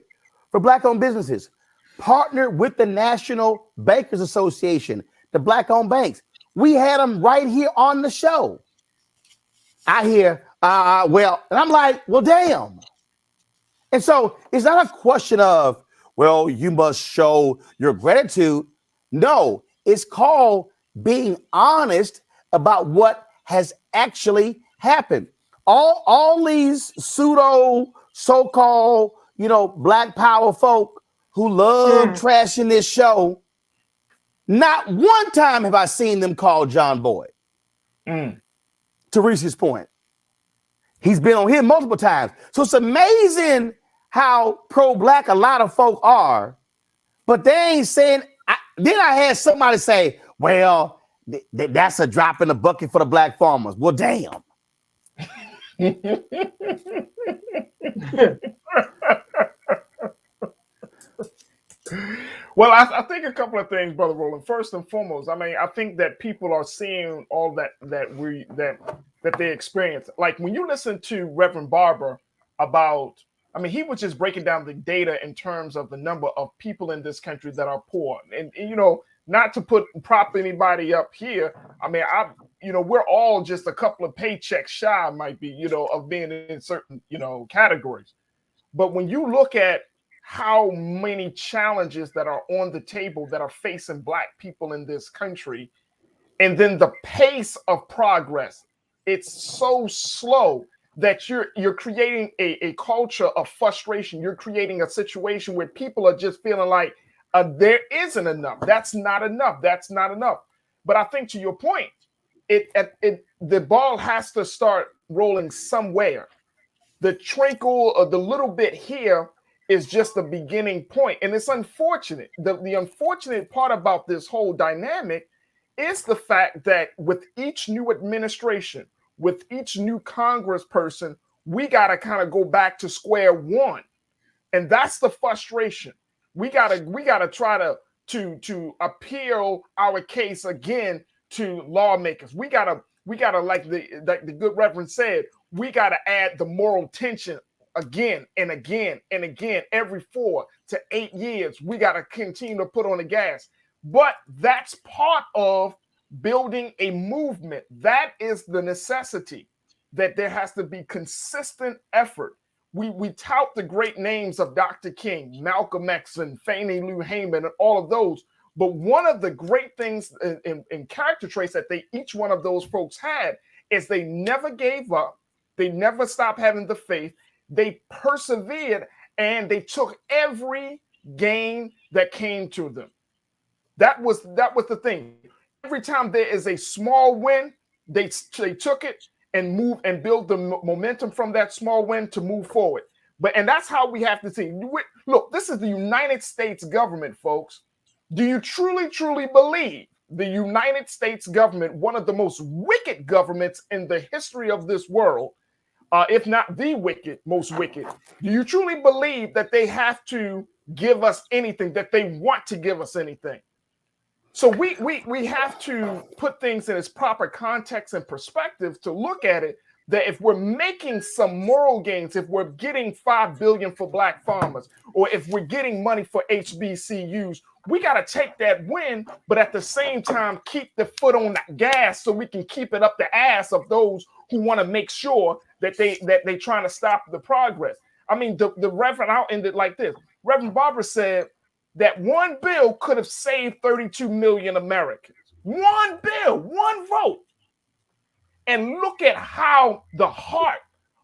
for Black-owned businesses, partnered with the National Bankers Association, the Black-owned banks. We had them right here on the show. I hear, well, and I'm like, well, damn. And so it's not a question of, well, you must show your gratitude. No, it's called being honest about what has actually happened. All these pseudo so-called, Black power folk who love trashing this show, not one time have I seen them call John Boyd. To Reese's point, he's been on here multiple times. So it's amazing how pro-Black a lot of folk are, but they ain't saying. Then I had somebody say, well, that's a drop in the bucket for the Black farmers. Well, damn. Well, I think a couple of things, Brother Roland. First and foremost, I mean, I think that people are seeing all that they experience. Like when you listen to Reverend Barber about, I mean, he was just breaking down the data in terms of the number of people in this country that are poor. And not to prop anybody up here. I mean, we're all just a couple of paychecks shy, might be, of being in certain, categories. But when you look at how many challenges that are on the table that are facing Black people in this country, and then the pace of progress, it's so slow that you're creating a culture of frustration. You're creating a situation where people are just feeling like there isn't enough. That's not enough. That's not enough. But I think to your point, the ball has to start rolling somewhere. The trickle of the little bit here is just the beginning point. And it's unfortunate. The unfortunate part about this whole dynamic is the fact that with each new administration, with each new congressperson, we got to kind of go back to square one. And that's the frustration. We gotta try to appeal our case again to lawmakers. We gotta like the good Reverend said, we gotta add the moral tension again and again and again. Every 4 to 8 years, we gotta continue to put on the gas. But that's part of building a movement. That is the necessity, that there has to be consistent effort. We tout the great names of Dr. King, Malcolm X, and Fannie Lou Hamer, and all of those. But one of the great things in character traits that each one of those folks had is they never gave up. They never stopped having the faith. They persevered, and they took every gain that came to them. That was the thing. Every time there is a small win, they took it and move and build the momentum from that small win to move forward. And that's how we have to see. Look, this is the United States government, folks. Do you truly, truly believe the United States government, one of the most wicked governments in the history of this world, if not the most wicked, do you truly believe that they have to give us anything, that they want to give us anything? So we have to put things in its proper context and perspective to look at it, that if we're making some moral gains, if we're getting $5 billion for Black farmers, or if we're getting money for HBCUs, we got to take that win, but at the same time, keep the foot on the gas so we can keep it up the ass of those who want to make sure that they trying to stop the progress. I mean, the Reverend, I'll end it like this. Reverend Barber said that one bill could have saved 32 million Americans. One bill, one vote. And look at how the heart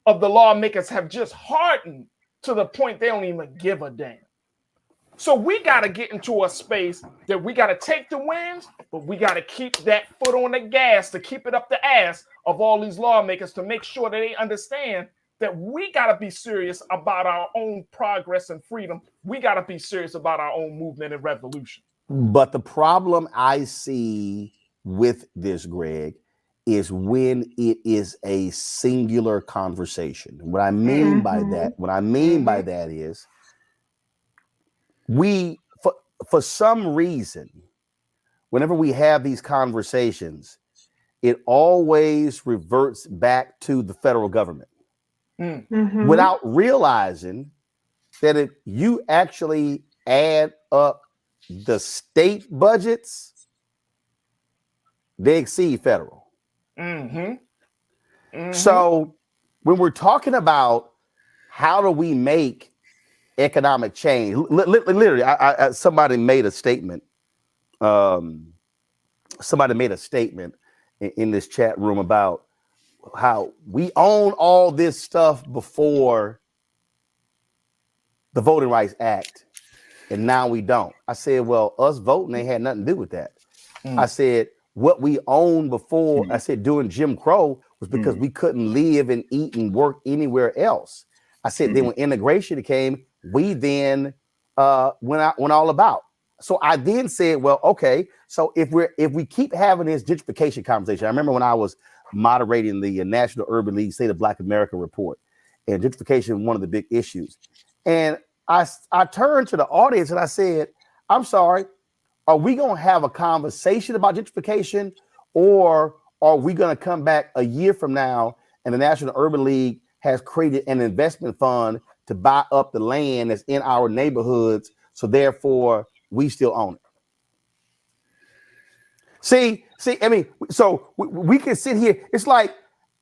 of the lawmakers have just hardened to the point they don't even give a damn. So we got to get into a space that we got to take the wins, but we got to keep that foot on the gas to keep it up the ass of all these lawmakers to make sure that they understand that we got to be serious about our own progress and freedom. We got to be serious about our own movement and revolution. But the problem I see with this, Greg, is when it is a singular conversation. What I mean by that is we, for some reason, whenever we have these conversations, it always reverts back to the federal government. Without realizing that if you actually add up the state budgets, they exceed federal. So when we're talking about how do we make economic change, literally, somebody made a statement. Somebody made a statement in this chat room about how we own all this stuff before the Voting Rights Act, and now we don't. I said, well, us voting ain't had nothing to do with that. I said, what we owned before, I said, during Jim Crow was because we couldn't live and eat and work anywhere else. I said, then when integration came, we then went all about. So I then said, well, okay, so if we keep having this gentrification conversation, I remember when I was moderating the National Urban League State of Black America report, and gentrification, one of the big issues. And I turned to the audience and I said, I'm sorry, are we going to have a conversation about gentrification, or are we going to come back a year from now and the National Urban League has created an investment fund to buy up the land that's in our neighborhoods, so therefore we still own it? See, I mean, so we can sit here. It's like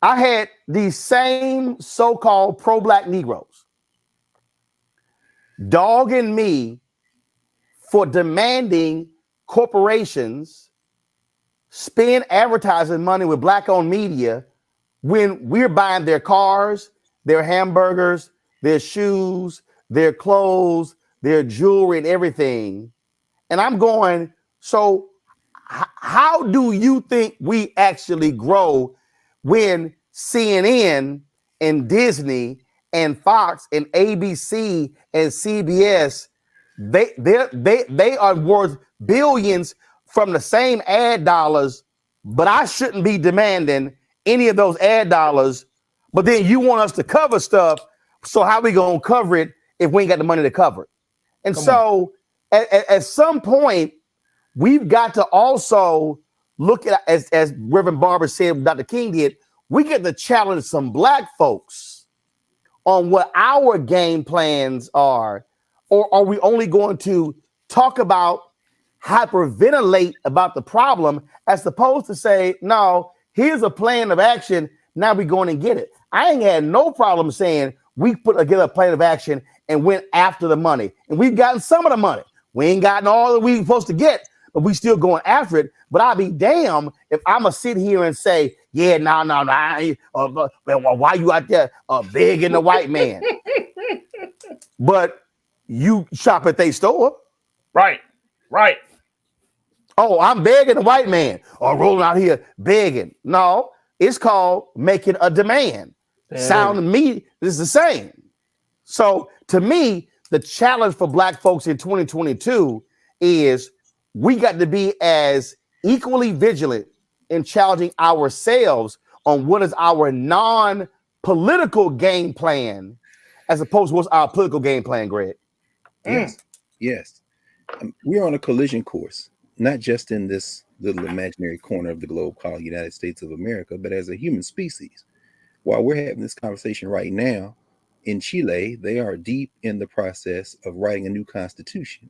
I had these same so-called pro-Black Negroes dogging me for demanding corporations spend advertising money with Black-owned media when we're buying their cars, their hamburgers, their shoes, their clothes, their jewelry, and everything. And I'm going, so how do you think we actually grow when CNN and Disney and Fox and ABC and CBS, they are worth billions from the same ad dollars, but I shouldn't be demanding any of those ad dollars, but then you want us to cover stuff, so how we gonna cover it if we ain't got the money to cover it? And so at some point, we've got to also look at, as Reverend Barber said, Dr. King did, we get to challenge some Black folks on what our game plans are, or are we only going to talk about, hyperventilate about the problem, as opposed to say, no, here's a plan of action, now we're going to get it. I ain't had no problem saying we put together a plan of action and went after the money, and we've gotten some of the money. We ain't gotten all that we supposed to get, but we still going after it. But I'll be damned if I'm gonna sit here and say, yeah, no, why you out there begging the white man? But you shop at their store. Right. Oh, I'm begging the white man, or rolling out here begging. No, it's called making a demand. Sound to me is the same. So to me, the challenge for Black folks in 2022 is we got to be as equally vigilant in challenging ourselves on what is our non-political game plan, as opposed to what's our political game plan, Greg. Yes. We're on a collision course, not just in this little imaginary corner of the globe called United States of America, but as a human species. While we're having this conversation right now, in Chile, they are deep in the process of writing a new constitution.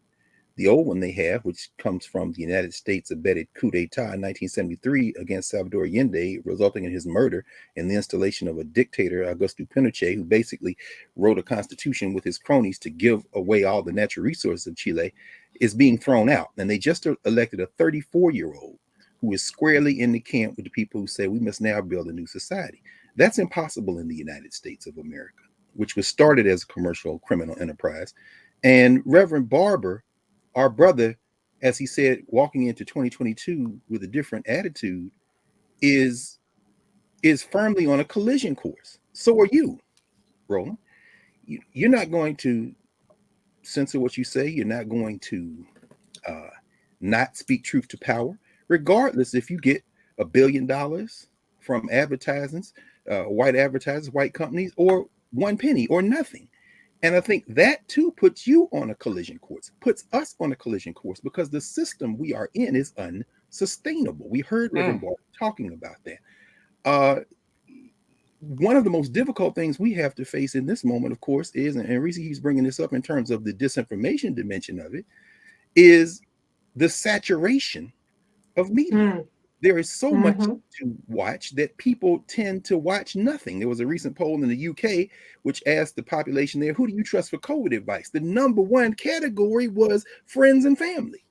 The old one they have, which comes from the United States abetted coup d'etat in 1973 against Salvador Allende, resulting in his murder and the installation of a dictator, Augusto Pinochet, who basically wrote a constitution with his cronies to give away all the natural resources of Chile, is being thrown out. And they just elected a 34-year-old who is squarely in the camp with the people who say we must now build a new society. That's impossible in the United States of America, which was started as a commercial criminal enterprise. And Reverend Barber, our brother, as he said, walking into 2022 with a different attitude, is firmly on a collision course. So are you, Roland. You're not going to censor what you say. You're not going to not speak truth to power, regardless if you get $1 billion from advertisements, white advertisers, white companies, or 1 penny or nothing. And I think that too puts you on a collision course, puts us on a collision course, because the system we are in is unsustainable. We heard Reverend Barber talking about that. one of the most difficult things we have to face in this moment, of course, is, and Reese keeps bringing this up in terms of the disinformation dimension of it, is the saturation of media. There is so much to watch that people tend to watch nothing. There was a recent poll in the UK which asked the population there, who do you trust for COVID advice? The number one category was friends and family.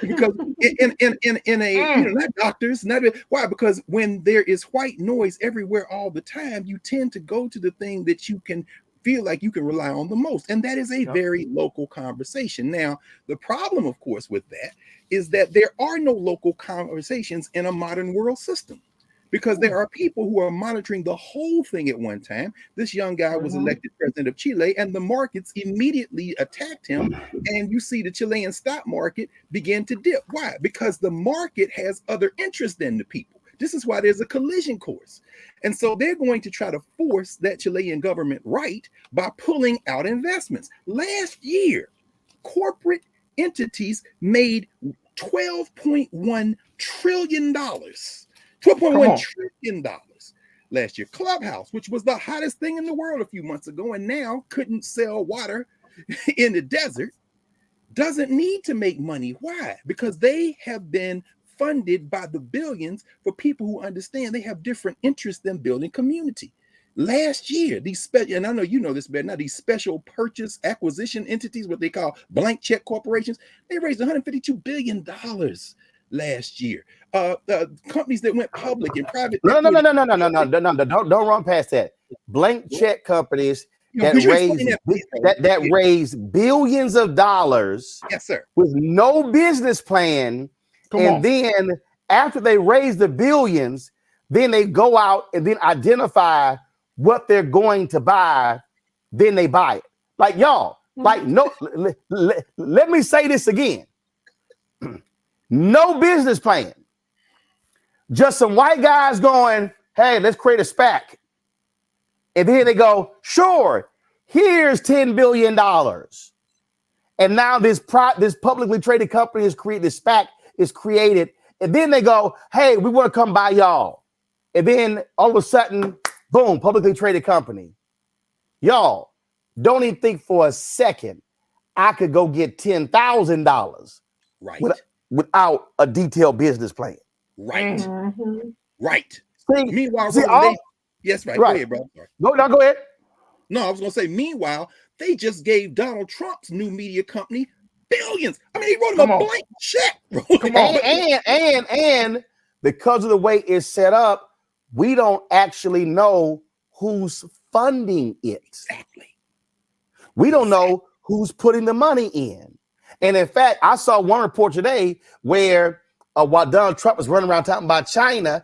Because in a not doctors, not why? Because when there is white noise everywhere all the time, you tend to go to the thing that you can feel like you can rely on the most, and that is a very local conversation. Now, the problem, of course, with that is that there are no local conversations in a modern world system, because there are people who are monitoring the whole thing at one time. This young guy was elected president of Chile, and the markets immediately attacked him. And you see the Chilean stock market begin to dip. Why? Because the market has other interests than the people. This is why there's a collision course. And so they're going to try to force that Chilean government right by pulling out investments. Last year, corporate entities made $12.1 trillion. $12.1 trillion last year. Clubhouse, which was the hottest thing in the world a few months ago and now couldn't sell water in the desert, doesn't need to make money. Why? Because they have been funded by the billions for people who understand they have different interests than building community. Last year, these special, and I know you know this better now, these special purchase acquisition entities, what they call blank check corporations, they raised $152 billion last year. Companies that went public and private. No, don't run past that. Blank check companies that raise billions of dollars, yes, sir, with no business plan. Then after they raise the billions, then they go out and then identify what they're going to buy. Then they buy it. Like y'all, like no. Let me say this again. No business plan. Just some white guys going, hey, let's create a SPAC. And then they go, sure, here's $10 billion. And now this publicly traded company is created, this SPAC is created. And then they go, hey, we want to come buy y'all. And then all of a sudden, boom, publicly traded company. Y'all, don't even think for a second I could go get $10,000 without a detailed business plan. Right. Right. Meanwhile, yes, right. Go ahead, bro. No, go ahead. No, I was gonna say, meanwhile, they just gave Donald Trump's new media company billions. I mean, he wrote him a blank check. And because of the way it's set up, we don't actually know who's funding it. Exactly. We don't know who's putting the money in. And in fact, I saw one report today where while Donald Trump was running around talking about China,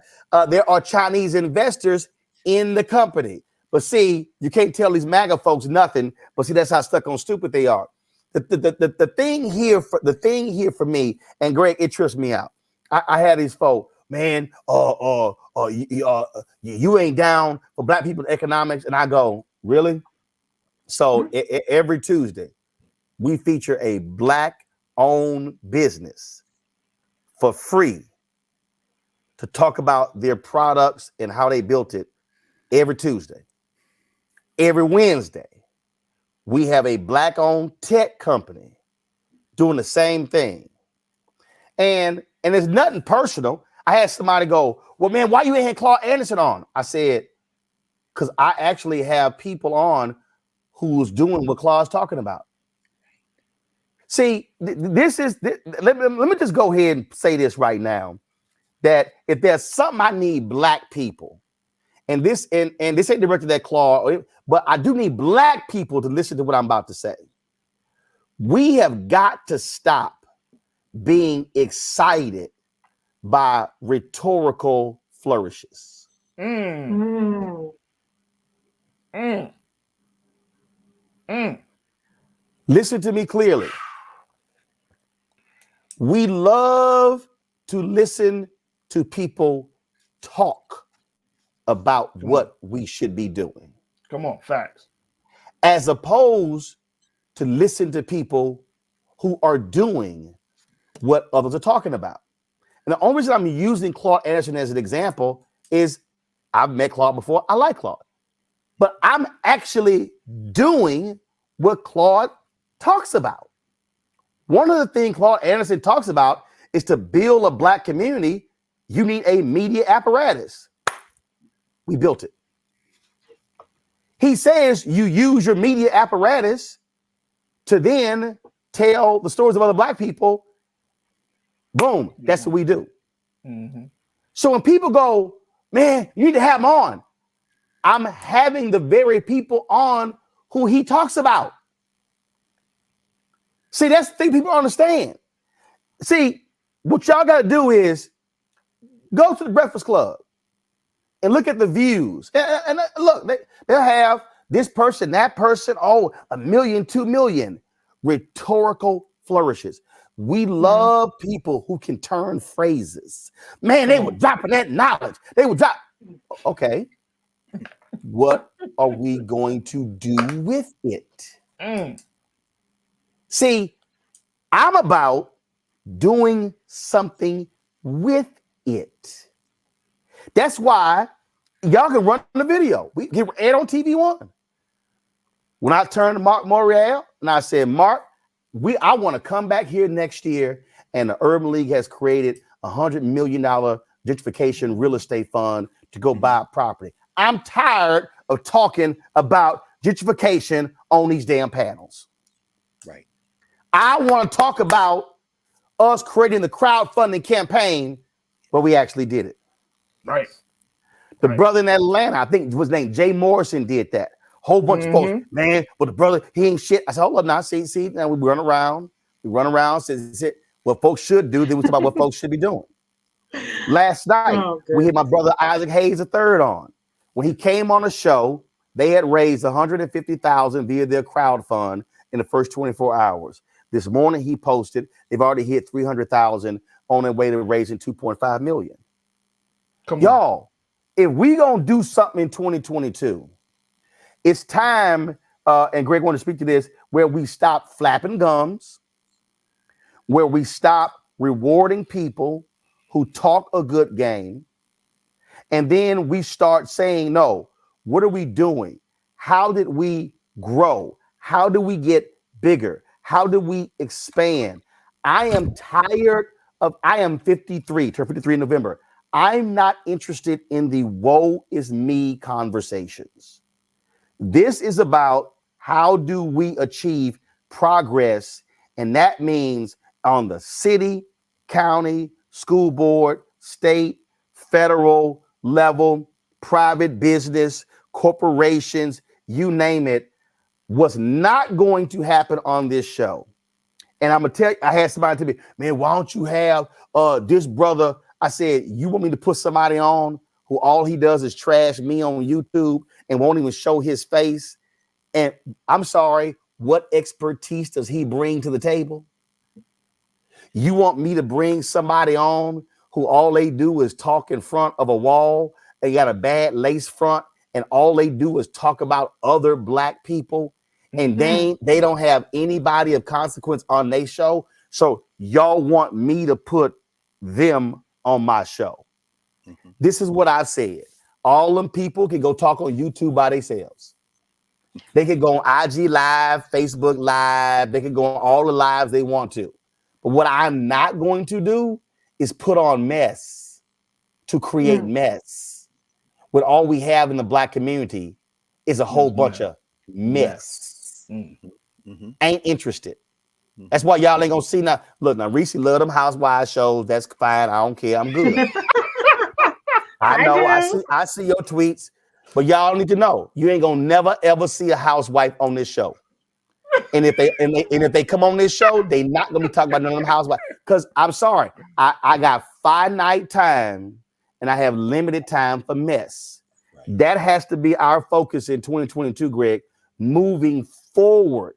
there are Chinese investors in the company. But see, you can't tell these MAGA folks nothing. But see, that's how stuck on stupid they are. The thing here for me, and Greg, it trips me out. I had these folks, man, you ain't down for black people in economics. And I go, really? So every Tuesday, we feature a black-owned business for free to talk about their products and how they built it every Tuesday. Every Wednesday, we have a black-owned tech company doing the same thing. And it's nothing personal. I had somebody go, well, man, why you ain't had Claude Anderson on? I said, because I actually have people on who's doing what Claude's talking about. See, let me just go ahead and say this right now, that if there's something I need black people, and this ain't directed at Claude, but I do need black people to listen to what I'm about to say. We have got to stop being excited by rhetorical flourishes. Listen to me clearly. We love to listen to people talk about what we should be doing. Come on, facts. As opposed to listen to people who are doing what others are talking about. And the only reason I'm using Claude Anderson as an example is I've met Claude before. I like Claude. But I'm actually doing what Claude talks about. One of the things Claude Anderson talks about is to build a Black community, you need a media apparatus. We built it. He says you use your media apparatus to then tell the stories of other Black people. Boom, that's what we do. Mm-hmm. So when people go, man, you need to have them on, I'm having the very people on who he talks about. See, that's the thing people don't understand. See, what y'all got to do is go to the Breakfast Club and look at the views. And look, they'll have this person, that person, 1 million, 2 million. Rhetorical flourishes. We love people who can turn phrases. Man, they were dropping that knowledge. They would drop. Okay. What are we going to do with it? See, I'm about doing something with it. That's why y'all can run the video. We get aired on TV One. When I turned to Mark Morial and I said, Mark, I want to come back here next year, and the Urban League has created $100 million gentrification real estate fund to go buy property. I'm tired of talking about gentrification on these damn panels. Right. I want to talk about us creating the crowdfunding campaign, but we actually did it. Right. The brother in Atlanta, I think was named Jay Morrison, did that. Whole bunch of posts, man, but the brother, he ain't shit. I said, hold up now, see, now we run around, says what folks should do, then we talk about what folks should be doing. Last night, we had my brother Isaac Hayes III on. When he came on the show, they had raised $150,000 via their crowd fund in the first 24 hours. This morning he posted, they've already hit 300,000 on their way to raising 2.5 million. Y'all, if we gonna do something in 2022, it's time, and Greg wanted to speak to this, where we stop flapping gums, where we stop rewarding people who talk a good game, and then we start saying, no, what are we doing? How did we grow? How do we get bigger? How do we expand? I am tired of, I am 53, turned 53 in November. I'm not interested in the woe is me conversations. This is about how do we achieve progress, and that means on the city, county, school board, state, federal level, private business, corporations, you name it. What's not going to happen on this show, and I'm gonna tell you, I had somebody tell me, man, why don't you have this brother? I said, you want me to put somebody on who all he does is trash me on YouTube and won't even show his face? And I'm sorry, what expertise does he bring to the table? You want me to bring somebody on who all they do is talk in front of a wall? They got a bad lace front, and all they do is talk about other Black people, and they don't have anybody of consequence on their show. So y'all want me to put them on my show? This is what I said. All them people can go talk on YouTube by themselves. They can go on IG Live, Facebook Live. They can go on all the lives they want to. But what I'm not going to do is put on mess to create mess. What all we have in the Black community is a whole bunch of mess. Ain't interested. That's why y'all ain't gonna see now. Look, now Reese love them housewives shows. That's fine. I don't care. I'm good. I know. I see your tweets, but y'all need to know you ain't gonna never ever see a housewife on this show. And if they come on this show, they not gonna be talking about none of them housewives. Because I'm sorry, I got finite time and I have limited time for mess. That has to be our focus in 2022, Greg. Moving forward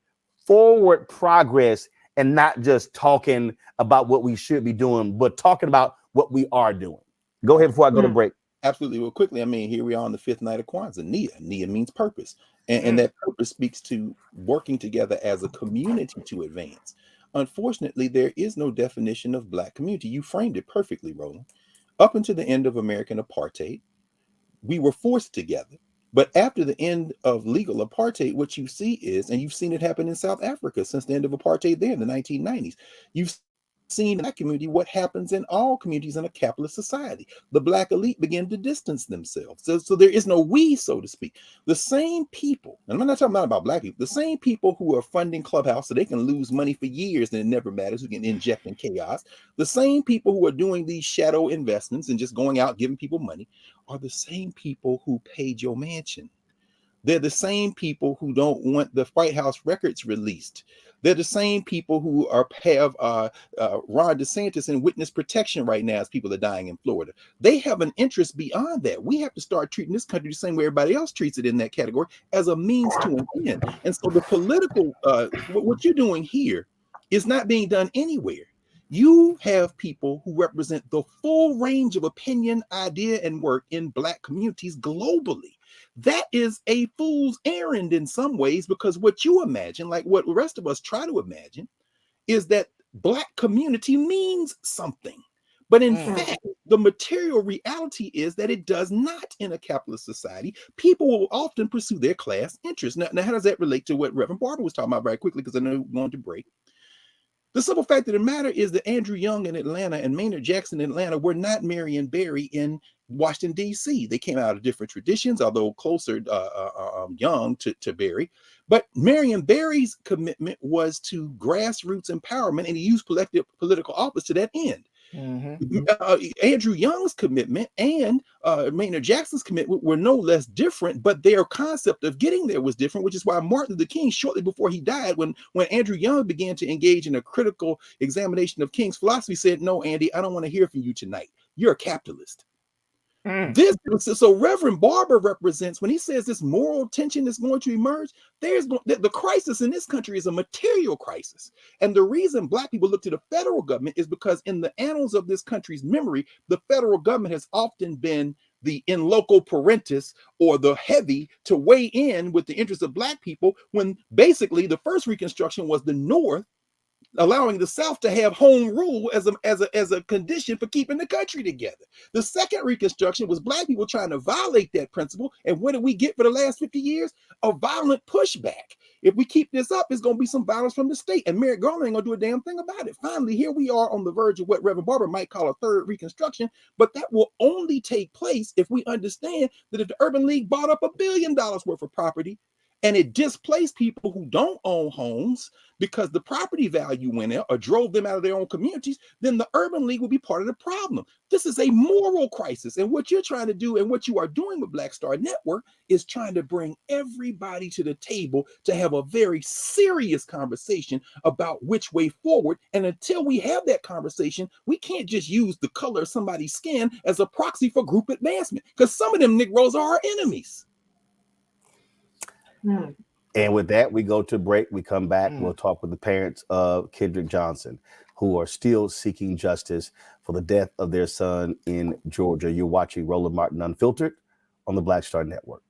progress, and not just talking about what we should be doing, but talking about what we are doing. Go ahead before I go to break. Absolutely. Well, quickly, I mean, here we are on the 5th night of Kwanzaa. Nia means purpose. And that purpose speaks to working together as a community to advance. Unfortunately, there is no definition of Black community. You framed it perfectly, Roland. Up until the end of American apartheid, we were forced together. But after the end of legal apartheid, what you see is, and you've seen it happen in South Africa since the end of apartheid there in the 1990s, you've seen in that community what happens in all communities in a capitalist society. The Black elite begin to distance themselves. So there is no we, so to speak. The same people, and I'm not talking about Black people, the same people who are funding Clubhouse so they can lose money for years and it never matters, who can inject in chaos, the same people who are doing these shadow investments and just going out giving people money are the same people who paid your mansion. They're the same people who don't want the White House records released. They're the same people who have Ron DeSantis in witness protection right now as people are dying in Florida. They have an interest beyond that. We have to start treating this country the same way everybody else treats it in that category, as a means to an end. And so the political, what you're doing here is not being done anywhere. You have people who represent the full range of opinion, idea, and work in Black communities globally. That is a fool's errand in some ways, because what you imagine, like what the rest of us try to imagine, is that Black community means something. But in fact, the material reality is that it does not in a capitalist society. People will often pursue their class interests. Now, how does that relate to what Reverend Barber was talking about very quickly, because I know we're going to break? The simple fact of the matter is that Andrew Young in Atlanta and Maynard Jackson in Atlanta were not Marion Barry in Washington, D.C. They came out of different traditions, although closer Young to Barry. But Marion Barry's commitment was to grassroots empowerment, and he used political office to that end. Andrew Young's commitment and Maynard Jackson's commitment were no less different, but their concept of getting there was different, which is why Martin Luther King, shortly before he died, when Andrew Young began to engage in a critical examination of King's philosophy, said, "No, Andy, I don't want to hear from you tonight. You're a capitalist." So Reverend Barber represents, when he says this moral tension is going to emerge, the crisis in this country is a material crisis. And the reason Black people look to the federal government is because in the annals of this country's memory, the federal government has often been the in loco parentis, or the heavy to weigh in with the interests of Black people, when basically the first Reconstruction was the North allowing the South to have home rule as a condition for keeping the country together. The second Reconstruction was Black people trying to violate that principle. And what did we get for the last 50 years? A violent pushback. If we keep this up, it's going to be some violence from the state. And Merrick Garland ain't going to do a damn thing about it. Finally, here we are on the verge of what Reverend Barber might call a third Reconstruction. But that will only take place if we understand that if the Urban League bought up $1 billion worth of property, and it displaced people who don't own homes because the property value went out or drove them out of their own communities, then the Urban League will be part of the problem. This is a moral crisis. And what you're trying to do, and what you are doing with Black Star Network, is trying to bring everybody to the table to have a very serious conversation about which way forward. And until we have that conversation, we can't just use the color of somebody's skin as a proxy for group advancement, because some of them Negroes are our enemies. And with that, we go to break. We come back. We'll talk with the parents of Kendrick Johnson, who are still seeking justice for the death of their son in Georgia. You're watching Roland Martin Unfiltered on the Black Star Network.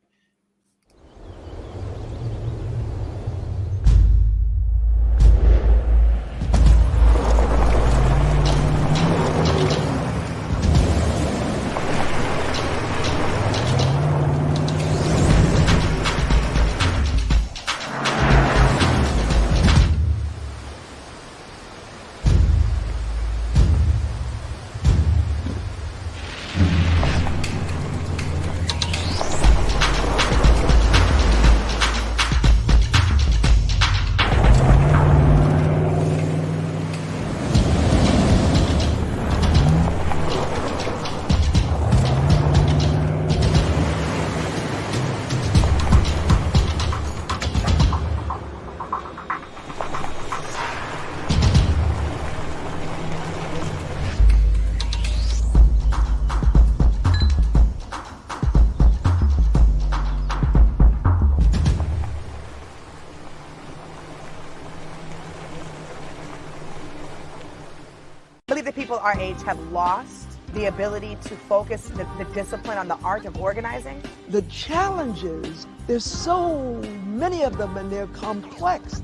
Our age have lost the ability to focus the discipline on the art of organizing? The challenges, there's so many of them and they're complex,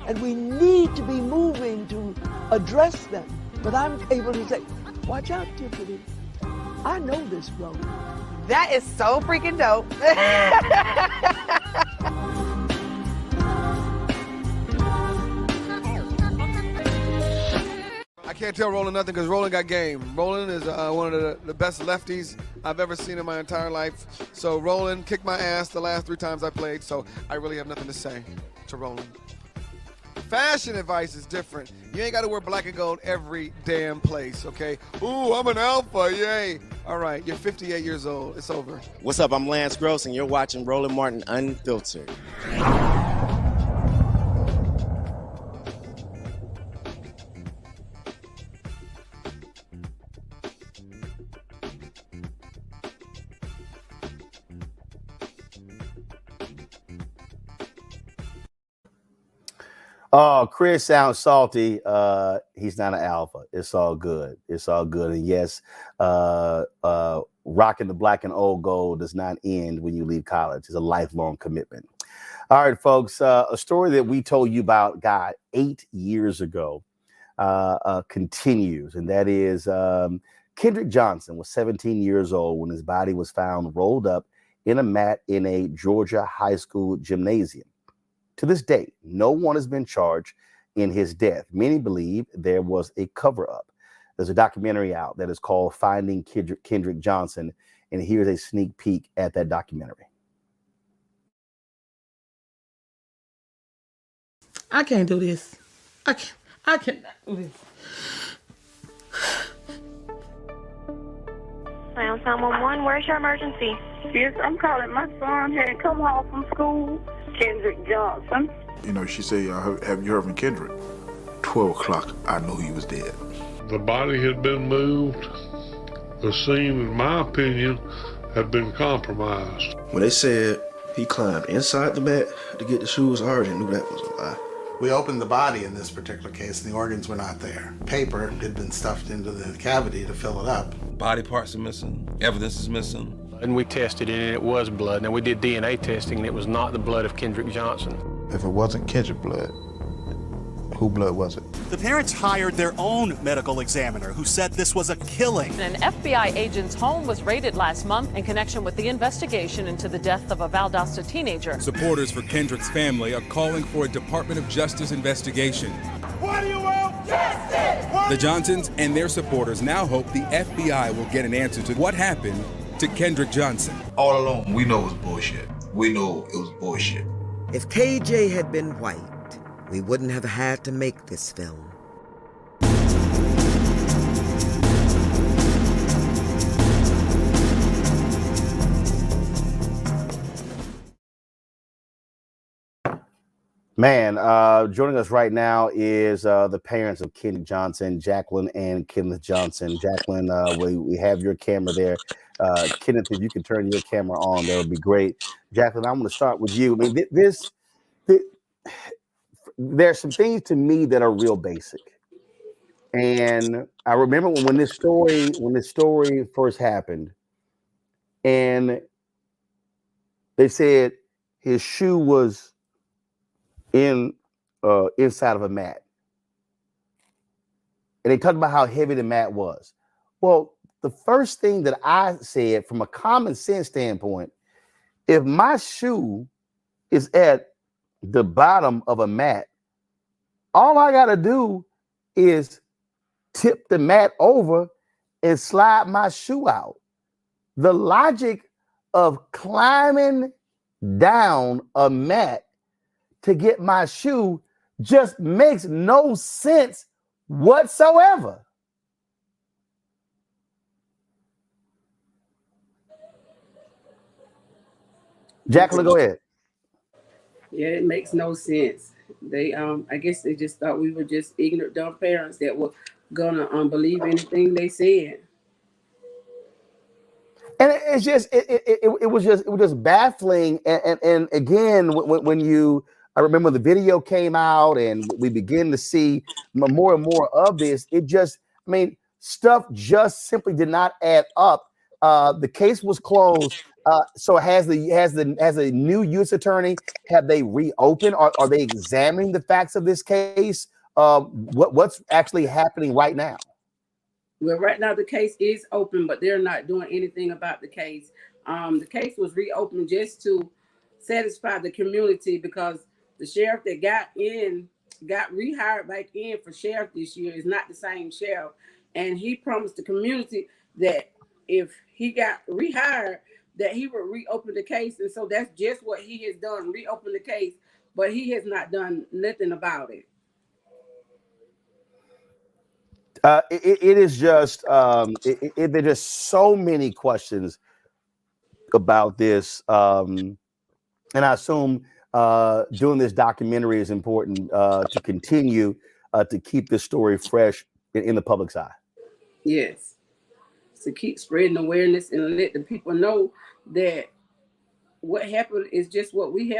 and we need to be moving to address them. But I'm able to say, watch out, Tiffany. I know this, Roland. That is so freaking dope. I can't tell Roland nothing because Roland got game. Roland is one of the best lefties I've ever seen in my entire life. So Roland kicked my ass the last 3 times I played, so I really have nothing to say to Roland. Fashion advice is different. You ain't got to wear black and gold every damn place, okay? Ooh, I'm an alpha, yay. All right, you're 58 years old. It's over. What's up? I'm Lance Gross, and you're watching Roland Martin Unfiltered. Oh, Chris sounds salty. He's not an alpha. It's all good. It's all good. And yes, rocking the black and old gold does not end when you leave college. It's a lifelong commitment. All right, folks. A story that we told you about, God, 8 years ago continues. And that is Kendrick Johnson was 17 years old when his body was found rolled up in a mat in a Georgia high school gymnasium. To this day, no one has been charged in his death. Many believe there was a cover-up. There's a documentary out that is called Finding Kendrick Johnson, and here's a sneak peek at that documentary. I can't do this. I cannot do this. Round 911, where's your emergency? Yes, I'm calling. My son had come home from school. Kendrick Johnson. You know, she said, have you heard from Kendrick? 12 o'clock, I knew he was dead. The body had been moved. The scene, in my opinion, had been compromised. When they said he climbed inside the mat to get the shoes, I already knew that was a lie. We opened the body in this particular case, and the organs were not there. Paper had been stuffed into the cavity to fill it up. Body parts are missing, evidence is missing. And we tested it, and it was blood. Now, we did DNA testing, and it was not the blood of Kendrick Johnson. If it wasn't Kendrick blood, who blood was it? The parents hired their own medical examiner who said this was a killing. An FBI agent's home was raided last month in connection with the investigation into the death of a Valdosta teenager. Supporters for Kendrick's family are calling for a Department of Justice investigation. What do you want? Justice! The Johnsons and their supporters now hope the FBI will get an answer to what happened to Kendrick Johnson. All along, we know it was bullshit. We know it was bullshit. If KJ had been white, we wouldn't have had to make this film. Man, joining us right now is the parents of Kendrick Johnson, Jacqueline and Kenneth Johnson. Jacqueline, we have your camera there. Kenneth, if you can turn your camera on, that would be great. Jacqueline, I'm going to start with you. I mean, there's some things to me that are real basic. And I remember when this story first happened, and they said his shoe was inside of a mat. And they talked about how heavy the mat was. Well, the first thing that I said from a common sense standpoint, if my shoe is at the bottom of a mat, all I got to do is tip the mat over and slide my shoe out. The logic of climbing down a mat to get my shoe just makes no sense whatsoever. Jacqueline, go ahead. Yeah, it makes no sense. They, I guess they just thought we were just ignorant, dumb parents that were gonna believe anything they said. And it's just, it was just baffling. And again, I remember the video came out and we begin to see more and more of this. It just, I mean, stuff just simply did not add up. The case was closed. So has a new U.S. attorney, have they reopened? Are they examining the facts of this case? What's actually happening right now? Well, right now the case is open, but they're not doing anything about the case. The case was reopened just to satisfy the community because the sheriff that got rehired back in for sheriff this year is not the same sheriff. And he promised the community that if he got rehired, that he would reopen the case. And so that's just what he has done, reopen the case, but he has not done nothing about it. It is just, there's just so many questions about this. And I assume doing this documentary is important to continue to keep this story fresh in the public's eye. Yes. To keep spreading awareness and let the people know that what happened is just what we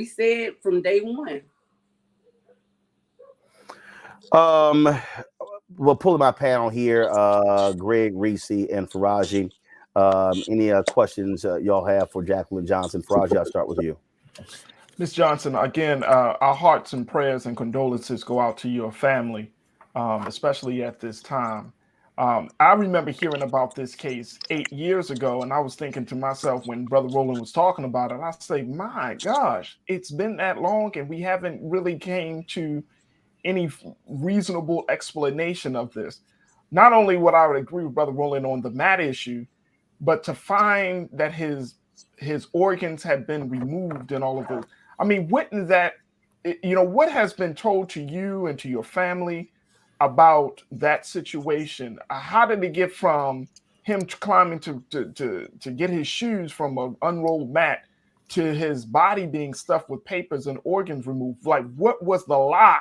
said from day one. Well, pulling my panel here, Greg, Reese, and Faraji. Any questions y'all have for Jacqueline Johnson? Faraji, I'll start with you. Ms. Johnson, again, our hearts and prayers and condolences go out to your family, especially at this time. I remember hearing about this case 8 years ago, and I was thinking to myself when Brother Roland was talking about it, I say, my gosh, it's been that long and we haven't really came to any reasonable explanation of this. Not only would I agree with Brother Roland on the Matt issue, but to find that his organs had been removed and all of this. I mean, wouldn't that, what has been told to you and to your family about that situation? How did it get from him climbing to get his shoes from an unrolled mat to his body being stuffed with papers and organs removed? Like, what was the lie?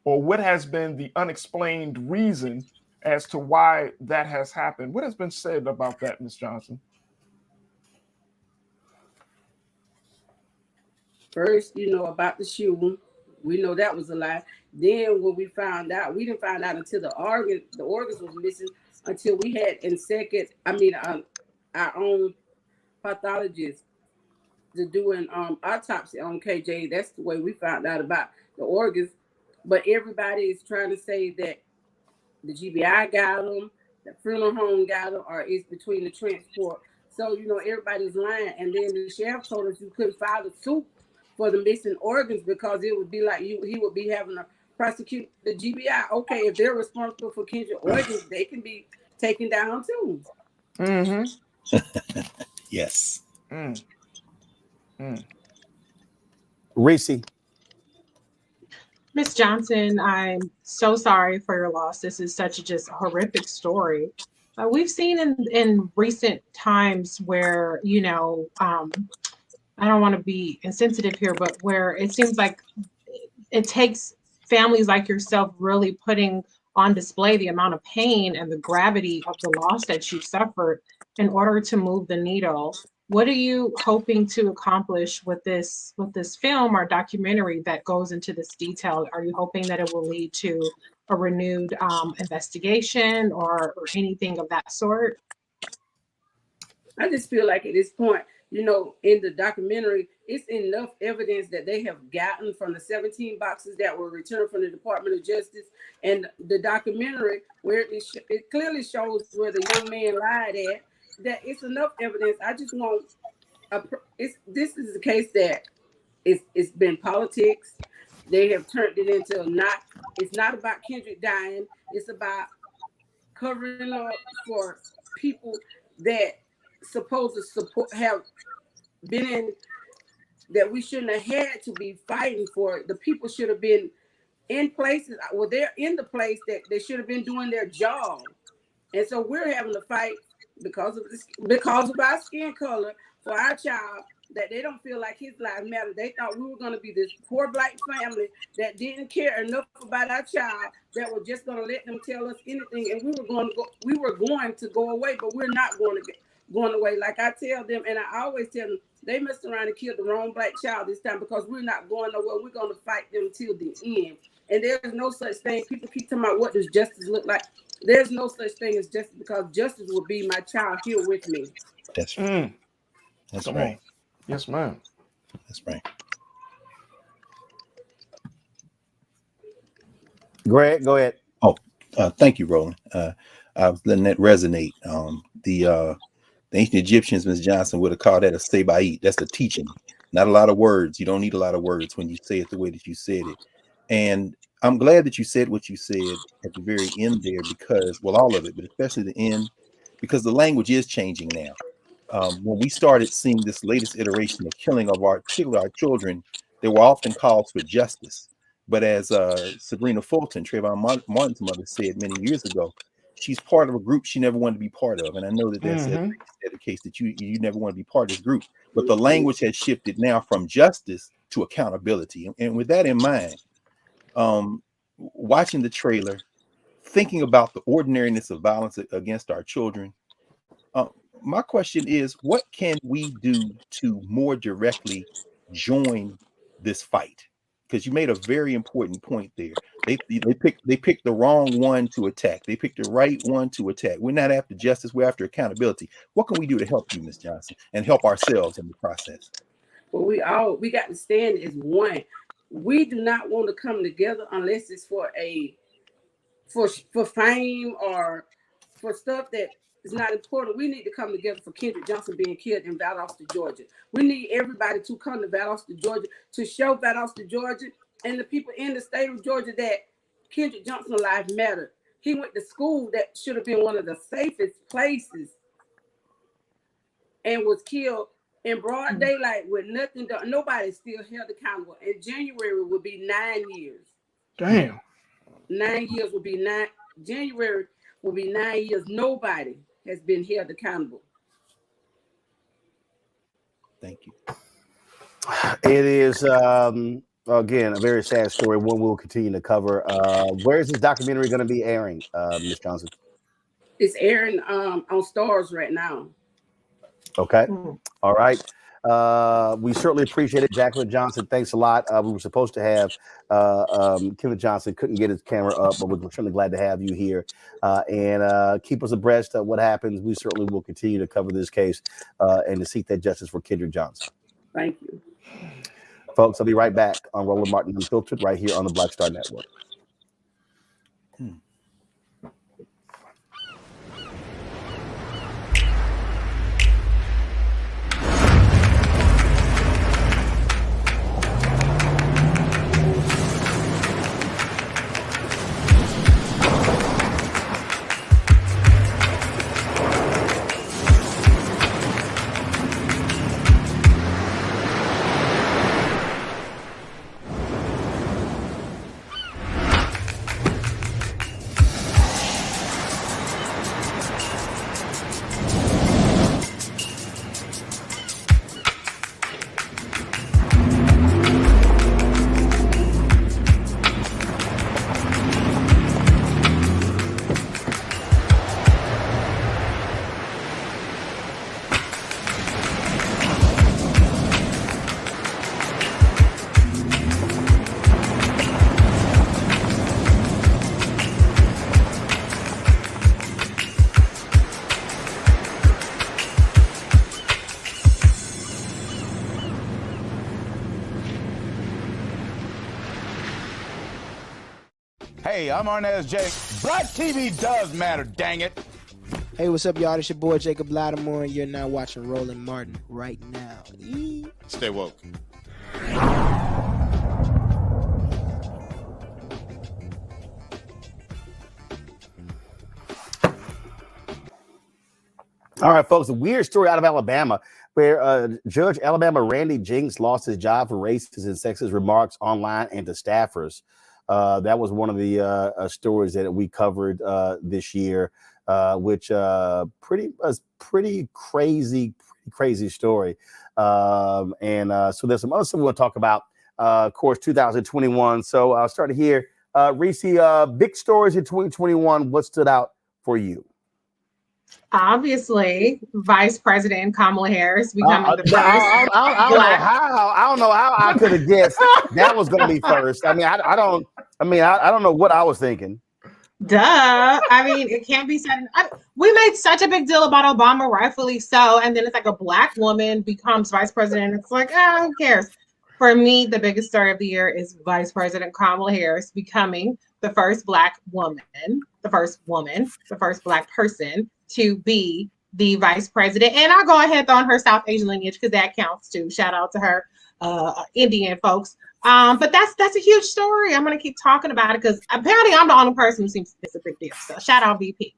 Or what has been the unexplained reason as to why that has happened? What has been said about that, Ms. Johnson? First, about the shoe, we know that was a lie. Then when we found out, we didn't find out until the organs was missing, until we had our own pathologist to do an autopsy on KJ. That's the way we found out about the organs. But everybody is trying to say that the GBI got them, the funeral home got them, or it's between the transport. So, everybody's lying. And then the sheriff told us you couldn't file a suit for the missing organs because it would be like he would be having to prosecute the GBI. Okay, if they're responsible for Kendrick organs, they can be taken down too. Mm-hmm. Yes. Reese. Ms. Johnson, I'm so sorry for your loss. This is such a just horrific story. We've seen in recent times where, I don't want to be insensitive here, but where it seems like it takes families like yourself really putting on display the amount of pain and the gravity of the loss that you suffered in order to move the needle. What are you hoping to accomplish with this film or documentary that goes into this detail? Are you hoping that it will lead to a renewed investigation or anything of that sort? I just feel like at this point, in the documentary, it's enough evidence that they have gotten from the 17 boxes that were returned from the Department of Justice, and the documentary where it clearly shows where the young man lied at. That it's enough evidence. I just want this is a case that it's been politics. They have turned it into it's not about Kendrick dying. It's about covering up for people that supposed to have been in, that we shouldn't have had to be fighting for. The people should have been in places. Well, they're in the place that they should have been doing their job. And so we're having to fight because of our skin color for our child, that they don't feel like his life mattered. They thought we were going to be this poor black family that didn't care enough about our child, that were just going to let them tell us anything, and we were going to go away, but we're not going away. Like I tell them, and I always tell them, they messed around and killed the wrong black child this time, because we're not going nowhere. We're going to fight them till the end. And there's no such thing. People keep talking about what does justice look like. There's no such thing as justice, because justice will be my child here with me. That's right. That's Come right. on. Yes, ma'am. That's right. Greg, go ahead. Oh, Thank you, Roland. I was letting that resonate. The ancient Egyptians, Ms. Johnson, would have called that a seba'it. That's a teaching. Not a lot of words. You don't need a lot of words when you say it the way that you said it. And I'm glad that you said what you said at the very end there, because, well, all of it, but especially the end, because the language is changing now. When we started seeing this latest iteration of killing of particularly our children, there were often calls for justice. But as Sabrina Fulton, Trayvon Martin's mother, said many years ago, she's part of a group she never wanted to be part of. And I know that that's the case, that you never want to be part of this group. But the language has shifted now from justice to accountability. And with that in mind, watching the trailer, thinking about the ordinariness of violence against our children, my question is, what can we do to more directly join this fight? Because you made a very important point there. They picked the wrong one to attack. They picked the right one to attack. We're not after justice. We're after accountability. What can we do to help you, Ms. Johnson, and help ourselves in the process? Well, we got to stand as one. We do not want to come together unless it's for fame or for stuff that is not important. We need to come together for Kendrick Johnson being killed in Valdosta, Georgia. We need everybody to come to Valdosta, Georgia, to show Valdosta, Georgia, and the people in the state of Georgia that Kendrick Johnson's life mattered. He went to school that should have been one of the safest places and was killed in broad daylight with nothing done. Nobody still held accountable. In January will be 9 years. Damn. 9 years will be nine. January will be 9 years. Nobody has been held accountable. Thank you. It is again a very sad story. One we'll continue to cover. Where is this documentary going to be airing, Ms. Johnson? It's airing on Stars right now. Okay. All right. We certainly appreciate it. Jacqueline Johnson, thanks a lot. We were supposed to have Kendrick Johnson, couldn't get his camera up, but we're certainly glad to have you here and keep us abreast of what happens. We certainly will continue to cover this case and to seek that justice for Kendrick Johnson. Thank you. Folks, I'll be right back on Roland Martin Unfiltered right here on the Black Star Network. Hey, I'm Arnaz J. Black TV does matter, dang it. Hey, what's up, y'all? It's your boy Jacob Lattimore, and you're now watching Roland Martin right now. Stay woke. All right, folks, a weird story out of Alabama where Judge Alabama Randy Jinks lost his job for racist and sexist remarks online and to staffers. That was one of the stories that we covered this year, which pretty crazy story. So there's some other stuff we want to talk about, of course, 2021. So I'll start here. Reese, big stories in 2021. What stood out for you? Obviously, Vice President Kamala Harris becoming the first. I don't know how I could have guessed that was going to be first. I mean, I don't know what I was thinking. Duh. I mean, it can't be said. We made such a big deal about Obama, rightfully so, and then it's like a Black woman becomes vice president. It's like, who cares? For me, the biggest story of the year is Vice President Kamala Harris becoming the first Black woman, the first Black person to be the vice president. And I'll go ahead and throw on her South Asian lineage because that counts too. Shout out to her Indian folks. But that's a huge story. I'm going to keep talking about it because apparently I'm the only person who seems it's a big deal. So shout out VP.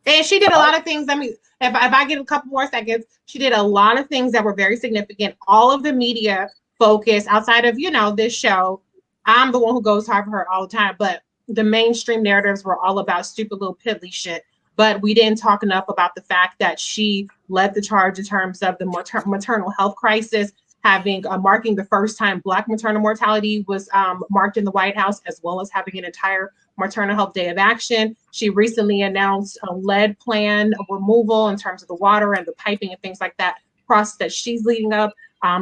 And she did a lot of things. I mean, if I get a couple more seconds, she did a lot of things that were very significant. All of the media focus outside of, this show, I'm the one who goes hard for her all the time. But the mainstream narratives were all about stupid little piddly shit. But we didn't talk enough about the fact that she led the charge in terms of the maternal health crisis, having marking the first time Black maternal mortality was marked in the White House, as well as having an entire maternal health day of action. She recently announced a lead plan removal in terms of the water and the piping and things like that process that she's leading up.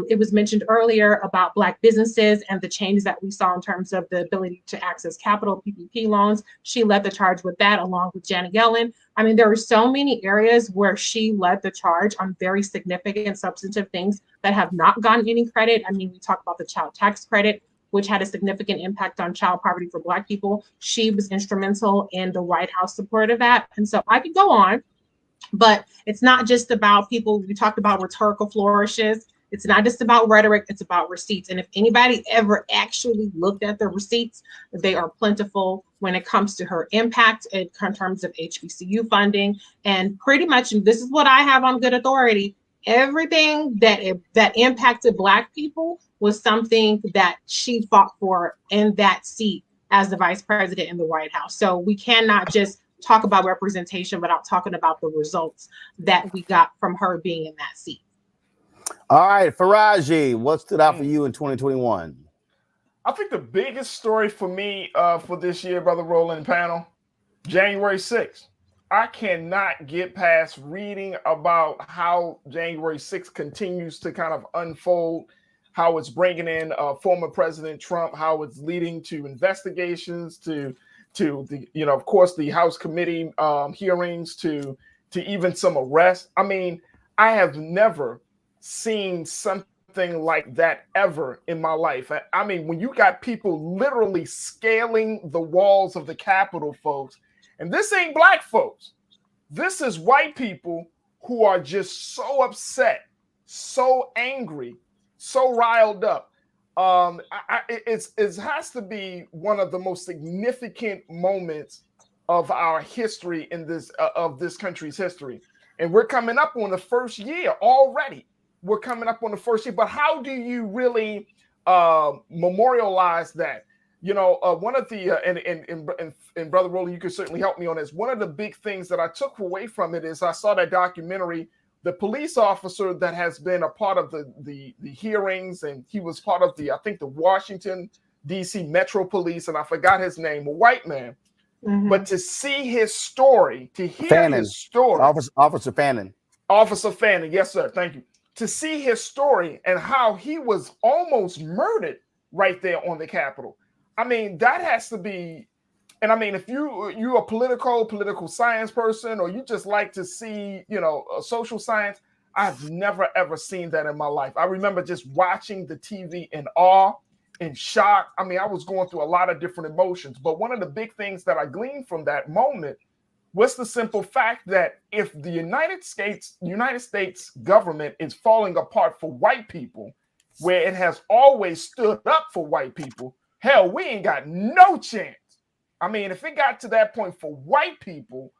It was mentioned earlier about Black businesses and the changes that we saw in terms of the ability to access capital, PPP loans. She led the charge with that, along with Janet Yellen. I mean, there were so many areas where she led the charge on very significant substantive things that have not gotten any credit. I mean, we talk about the child tax credit, which had a significant impact on child poverty for Black people. She was instrumental in the White House support of that. And so I could go on, but it's not just about people. We talked about rhetorical flourishes. It's not just about rhetoric, it's about receipts. And if anybody ever actually looked at the receipts, they are plentiful when it comes to her impact in terms of HBCU funding. And pretty much, and this is what I have on good authority, everything that impacted Black people was something that she fought for in that seat as the vice president in the White House. So we cannot just talk about representation without talking about the results that we got from her being in that seat. All right, Faraji, what stood out for you in 2021? I think the biggest story for me for this year, Brother Roland panel, January 6th. I cannot get past reading about how January 6th continues to kind of unfold, how it's bringing in former President Trump, how it's leading to investigations, to the, of course, the House committee hearings, to even some arrests. I mean, I have never seen something like that ever in my life. I mean, when you got people literally scaling the walls of the Capitol, folks, and this ain't Black folks, this is white people who are just so upset, so angry, so riled up. It has to be one of the most significant moments of our history in this of this country's history. And we're coming up on the first year already. We're coming up on the first year, but how do you really memorialize that? One of the and Brother Roland, you can certainly help me on this. One of the big things that I took away from it is I saw that documentary, the police officer that has been a part of the hearings, and he was part of I think the Washington D.C. Metro Police, and I forgot his name, a white man. Mm-hmm. But to see his story, to hear his story, Officer Fannin, yes, sir, thank you. To see his story and how he was almost murdered right there on the Capitol. I mean, that has to be, and I mean, if you're a political science person, or you just like to see, social science, I've never, ever seen that in my life. I remember just watching the TV in awe, in shock. I mean, I was going through a lot of different emotions, but one of the big things that I gleaned from that moment was the simple fact that if the United States government is falling apart for white people, where it has always stood up for white people, hell, we ain't got no chance. I mean, if it got to that point for white people,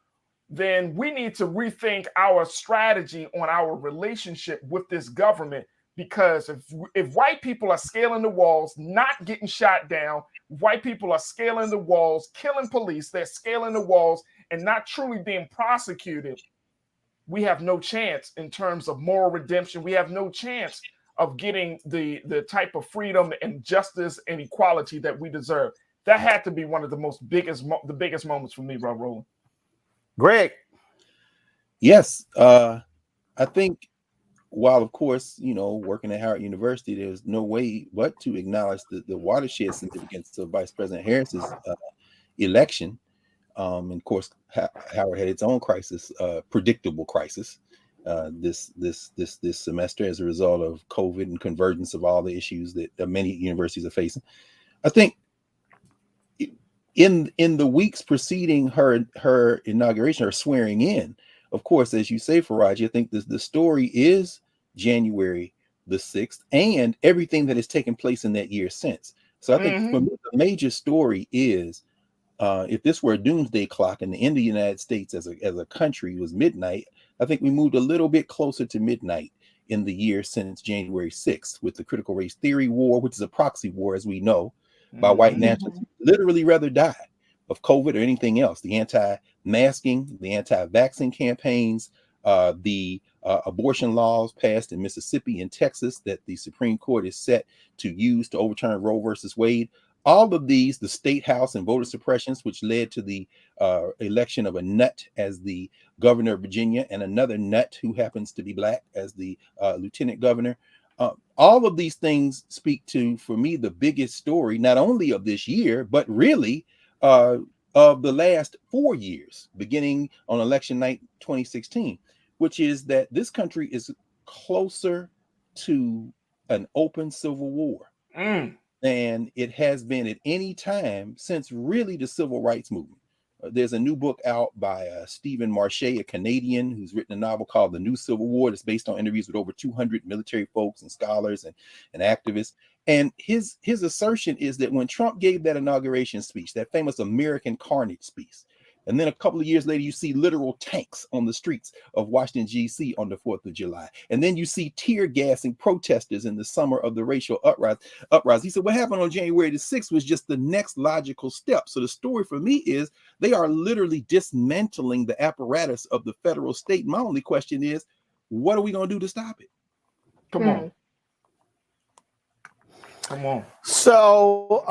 then we need to rethink our strategy on our relationship with this government, because if white people are scaling the walls, not getting shot down, white people are scaling the walls, killing police, they're scaling the walls, and not truly being prosecuted, we have no chance in terms of moral redemption. We have no chance of getting the type of freedom and justice and equality that we deserve. That had to be one of the biggest moments for me, Rob Roland. Greg. Yes, I think while, of course, working at Howard University, there's no way but to acknowledge the watershed significance of Vice President Harris's election. And of course, Howard had its own crisis, predictable crisis, this semester as a result of COVID and convergence of all the issues that many universities are facing. I think in the weeks preceding her inauguration, her swearing in, of course, as you say, Faraj, I think the story is January the 6th and everything that has taken place in that year since. So I think for me, the major story is if this were a doomsday clock and the end of the United States as a country was midnight, I think we moved a little bit closer to midnight in the year since January 6th with the critical race theory war, which is a proxy war, as we know, by white nationalists who literally rather die of COVID or anything else. The anti-masking, the anti-vaccine campaigns, the abortion laws passed in Mississippi and Texas that the Supreme Court is set to use to overturn Roe versus Wade. All of these, the state house and voter suppressions, which led to the election of a nut as the governor of Virginia and another nut who happens to be black as the lieutenant governor. All of these things speak to, for me, the biggest story, not only of this year, but really of the last 4 years, beginning on election night 2016, which is that this country is closer to an open civil war than it has been at any time since really the civil rights movement. There's a new book out by Stephen Marche, a Canadian, who's written a novel called The New Civil War. That's based on interviews with over 200 military folks and scholars and activists. And his assertion is that when Trump gave that inauguration speech, that famous American Carnage speech, and then a couple of years later, you see literal tanks on the streets of Washington, D.C. on the 4th of July. And then you see tear gassing protesters in the summer of the racial uprising. He said, what happened on January the 6th was just the next logical step. So the story for me is they are literally dismantling the apparatus of the federal state. My only question is, what are we going to do to stop it? Come on. Come on. So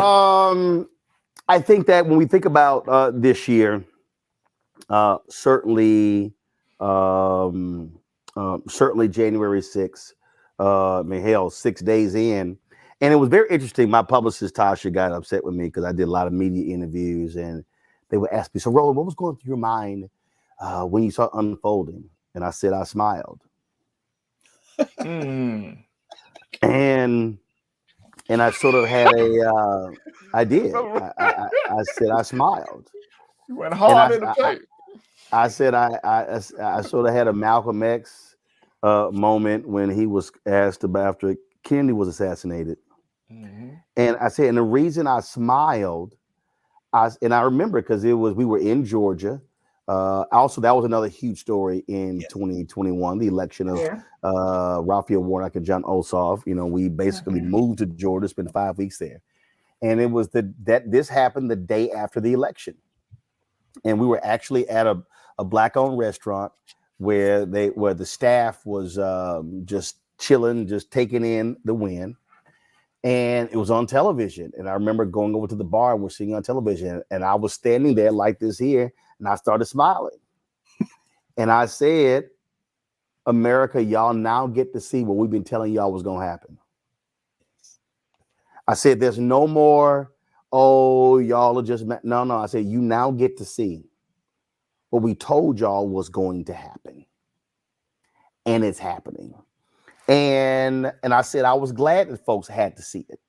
I think that when we think about this year, certainly January 6th, hell, 6 days in. And it was very interesting. My publicist, Tasha, got upset with me because I did a lot of media interviews and they would ask me, so Roland, what was going through your mind when you saw it unfolding? And I said, I smiled. And I sort of had I did. I said, I smiled. You went hard in the face. I said I sort of had a Malcolm X moment when he was asked about after Kennedy was assassinated. And I said, and the reason I smiled, I remember because we were in Georgia. Also, that was another huge story in 2021, the election of Raphael Warnock and John Ossoff. You know, we basically moved to Georgia, spent 5 weeks there. And it was that this happened the day after the election. And we were actually at a black-owned restaurant where the staff was just chilling, just taking in the win. And it was on television. And I remember going over to the bar and we're seeing on television. And I was standing there like this here, and I started smiling. And I said, America, y'all now get to see what we've been telling y'all was going to happen. I said, there's no more, y'all are just, no. I said, you now get to see what we told y'all was going to happen. And it's happening. And I said, I was glad that folks had to see it.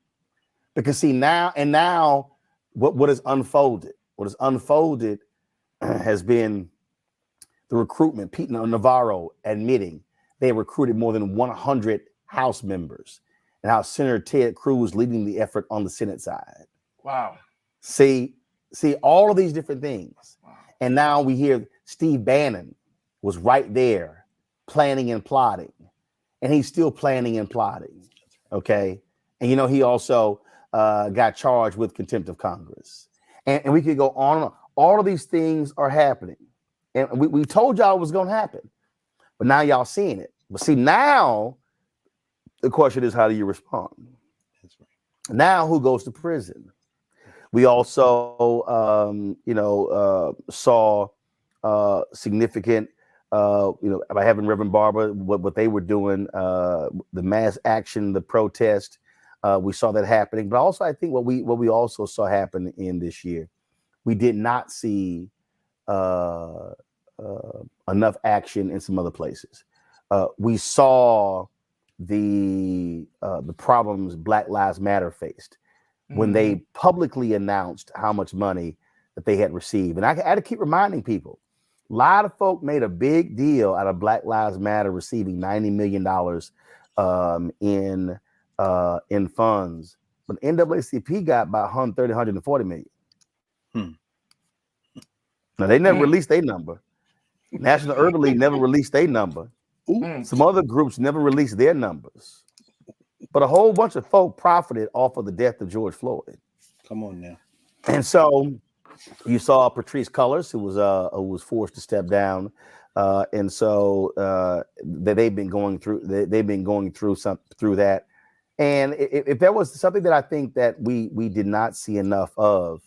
Because see, now what has unfolded has been the recruitment. Pete Navarro admitting they recruited more than 100 House members, and how Senator Ted Cruz leading the effort on the Senate side. Wow. See all of these different things. Wow. And now we hear Steve Bannon was right there planning and plotting, and he's still planning and plotting. Okay. And, he also got charged with contempt of Congress. And we could go on and on. All of these things are happening. And we told y'all it was going to happen. But now y'all seeing it. But see, now the question is, how do you respond? That's right. Now who goes to prison? We also, saw significant, by having Reverend Barber, what they were doing, the mass action, the protest. We saw that happening. But also, I think what we also saw happen in this year, we did not see enough action in some other places. We saw the problems Black Lives Matter faced. when they publicly announced how much money that they had received. And I had to keep reminding people, a lot of folk made a big deal out of Black Lives Matter receiving $90 million in funds, but NAACP got about 130, 140 million. Now they never released their number. National Urban League never released their number. Some other groups never released their numbers. But a whole bunch of folk profited off of the death of George Floyd. Come on now. And so you saw Patrice Cullors, who was forced to step down, and so they've been going through through that. And if there was something that I think that we did not see enough of,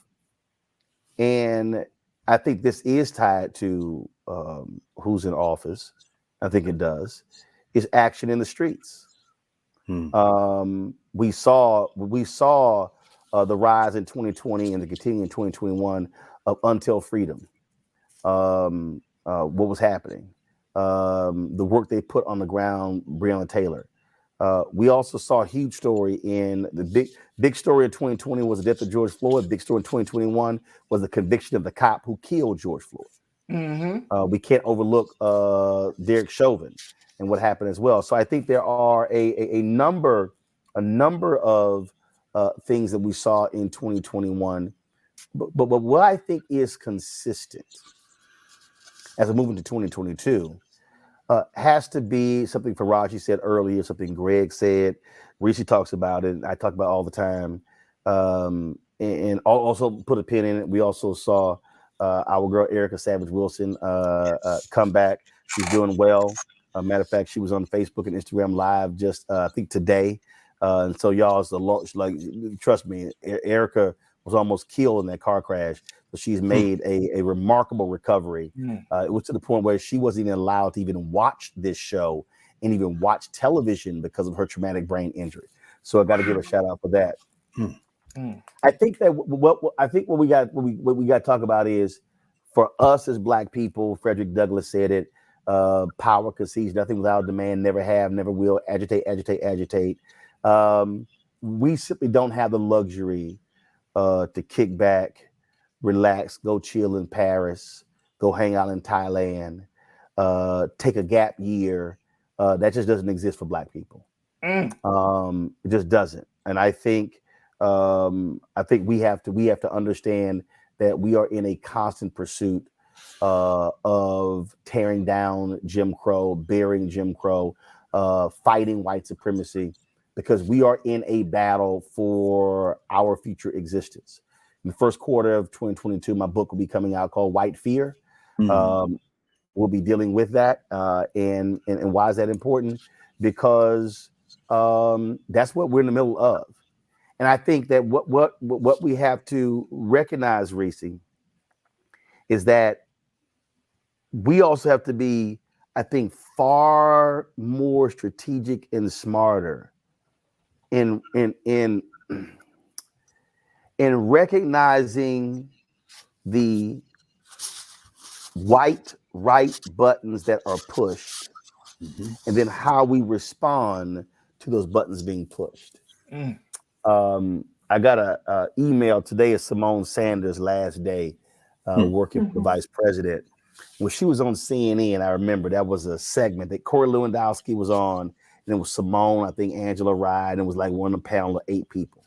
and I think this is tied to who's in office, I think it does, is action in the streets. We saw the rise in 2020 and the continuing in 2021 of Until Freedom. What was happening? The work they put on the ground, Breonna Taylor. We also saw a huge story in the big story of 2020 was the death of George Floyd. Big story in 2021 was the conviction of the cop who killed George Floyd. We can't overlook Derek Chauvin and what happened as well. So I think there are a number of things that we saw in 2021. But what I think is consistent as we move into 2022 has to be something Faraji said earlier, something Greg said. Reese talks about it. I talk about it all the time. And also put a pin in it. We also saw our girl Erica Savage Wilson come back. She's doing well. Matter of fact, she was on Facebook and Instagram Live just I think today. And so y'all, like, trust me, Erica was almost killed in that car crash, but she's made a remarkable recovery. It was to the point where she wasn't even allowed to even watch this show and even watch television because of her traumatic brain injury. So I got to give a shout out for that. I think that what we got to talk about is, for us as Black people, Frederick Douglass said it, power concedes nothing without demand, never have, never will, agitate. We simply don't have the luxury to kick back, relax, go chill in Paris, go hang out in Thailand, take a gap year. That just doesn't exist for Black people. It just doesn't. And I think we have to understand that we are in a constant pursuit of tearing down Jim Crow, burying Jim Crow, fighting white supremacy, because we are in a battle for our future existence. In the first quarter of 2022, my book will be coming out called White Fear. We'll be dealing with that. And why is that important? Because that's what we're in the middle of. And I think that what we have to recognize, Reese, is that we also have to be, I think, far more strategic and smarter in recognizing the white right buttons that are pushed, and then how we respond to those buttons being pushed. I got a email today of Simone Sanders' last day working for the vice president. When she was on CNN, I remember that was a segment that Corey Lewandowski was on, and it was Simone, I think Angela Rye, and it was like one of the panel of 8 people.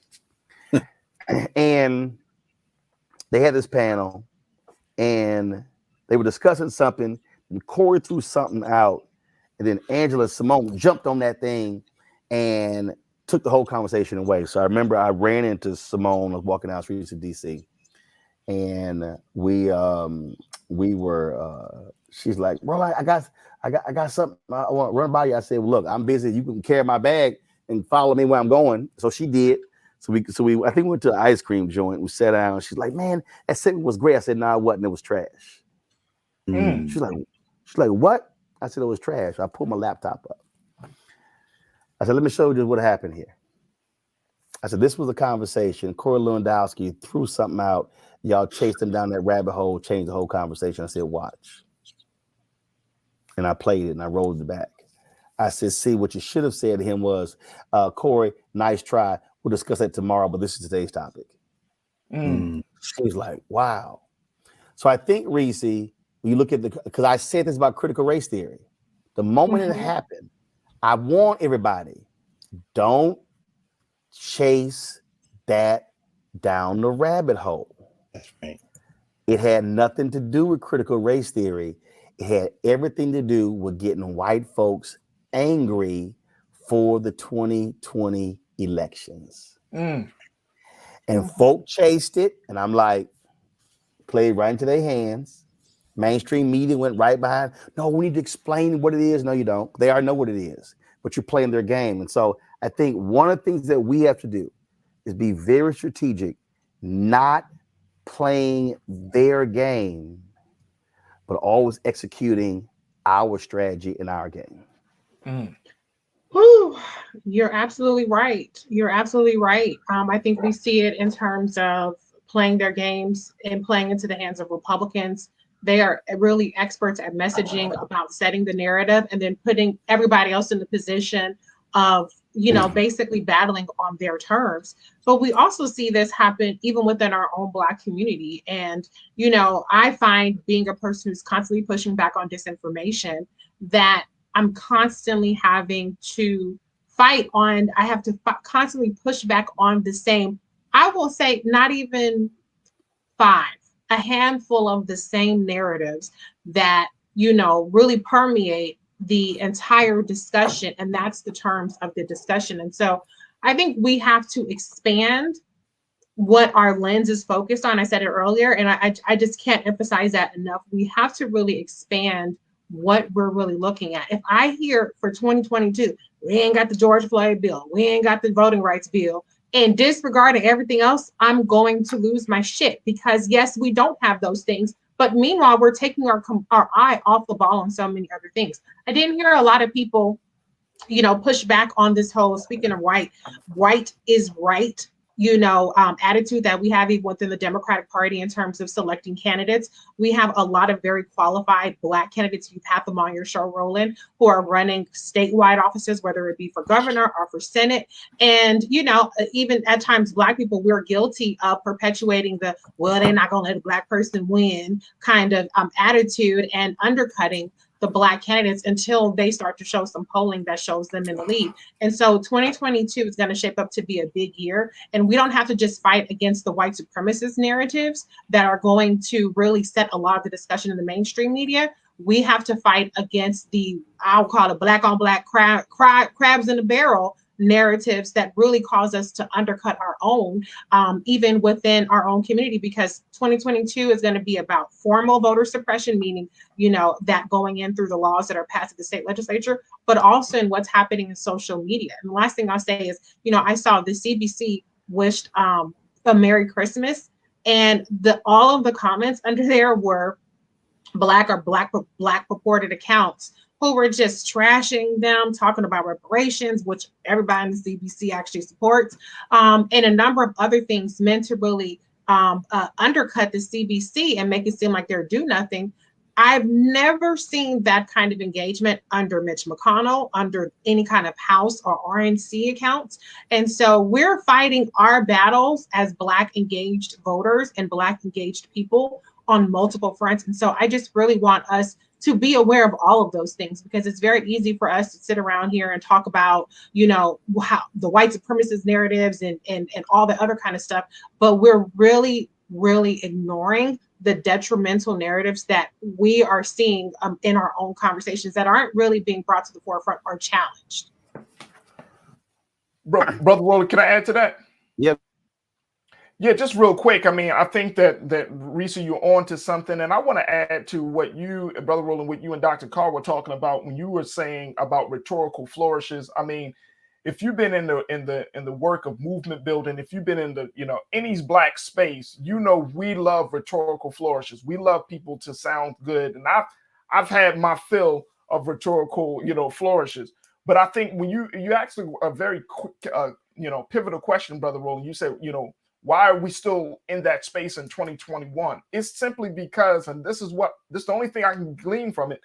And they had this panel, and they were discussing something, and Corey threw something out, and then Angela Simone jumped on that thing and took the whole conversation away. So I remember I ran into Simone, I was walking down the streets of DC, and we were she's like, well, I got something I want to run by you. I said, well, look, I'm busy. You can carry my bag and follow me where I'm going. So she did. So we I think we went to the ice cream joint. We sat down. She's like, man, that segment was great. I said, no, it wasn't. It was trash. She's like, what? I said, it was trash. I pulled my laptop up. I said, let me show you just what happened here. I said, this was a conversation. Corey Lewandowski threw something out. Y'all chased him down that rabbit hole, changed the whole conversation. I said, watch. And I played it and I rolled it back. I said, see, what you should have said to him was, Corey, nice try. We'll discuss that tomorrow, but this is today's topic. She was like, wow. So I think, Reese, when you look at because I said this about critical race theory, the moment it happened, I warn everybody, don't chase that down the rabbit hole. That's right. It had nothing to do with critical race theory. It had everything to do with getting white folks angry for the 2020 elections. And folk chased it, and I'm like, played right into their hands. Mainstream media went right behind. No, we need to explain what it is. No, you don't. They already know what it is, but you're playing their game. And so I think one of the things that we have to do is be very strategic, not playing their game, but always executing our strategy in our game. Whew, you're absolutely right. You're absolutely right. I think we see it in terms of playing their games and playing into the hands of Republicans. They are really experts at messaging about setting the narrative and then putting everybody else in the position of, basically battling on their terms. But we also see this happen even within our own Black community. And, I find, being a person who's constantly pushing back on disinformation, that I'm constantly having to fight on, I have to constantly push back on the same, I will say not even 5, a handful of the same narratives that, really permeate the entire discussion. And that's the terms of the discussion. And so I think we have to expand what our lens is focused on. I said it earlier, and I just can't emphasize that enough. We have to really expand what we're really looking at. If I hear for 2022, we ain't got the George Floyd bill, we ain't got the voting rights bill, and disregarding everything else, I'm going to lose my shit, because yes, we don't have those things. But meanwhile, we're taking our eye off the ball on so many other things. I didn't hear a lot of people, push back on this whole, speaking of white is right, attitude that we have even within the Democratic Party in terms of selecting candidates. We have a lot of very qualified Black candidates. You've had them on your show, Roland, who are running statewide offices, whether it be for governor or for Senate. And, even at times, Black people, we're guilty of perpetuating the, well, they're not going to let a Black person win kind of attitude and undercutting the Black candidates until they start to show some polling that shows them in the lead. And so 2022 is going to shape up to be a big year. And we don't have to just fight against the white supremacist narratives that are going to really set a lot of the discussion in the mainstream media. We have to fight against the, I'll call it Black on Black crabs in the barrel narratives that really cause us to undercut our own, even within our own community, because 2022 is going to be about formal voter suppression, meaning, that going in through the laws that are passed at the state legislature, but also in what's happening in social media. And the last thing I'll say is, I saw the CBC wished a Merry Christmas, and all of the comments under there were Black purported accounts who were just trashing them, talking about reparations, which everybody in the CBC actually supports, and a number of other things meant to really undercut the CBC and make it seem like they're do nothing. I've never seen that kind of engagement under Mitch McConnell, under any kind of House or RNC accounts. And so we're fighting our battles as Black engaged voters and Black engaged people on multiple fronts. And so I just really want us to be aware of all of those things, because it's very easy for us to sit around here and talk about, how the white supremacist narratives and all the other kind of stuff, but we're really, really ignoring the detrimental narratives that we are seeing in our own conversations that aren't really being brought to the forefront or challenged. Brother Roland, can I add to that? Yep. Yeah, just real quick. I mean, I think that Reese, you're on to something, and I want to add to what you, Brother Roland, what you and Dr. Carr were talking about when you were saying about rhetorical flourishes. I mean, if you've been in the work of movement building, if you've been in the any Black space, we love rhetorical flourishes. We love people to sound good, and I've had my fill of rhetorical flourishes. But I think when you actually a very quick pivotal question, Brother Roland, you said why are we still in that space in 2021? It's simply because, and this is the only thing I can glean from it,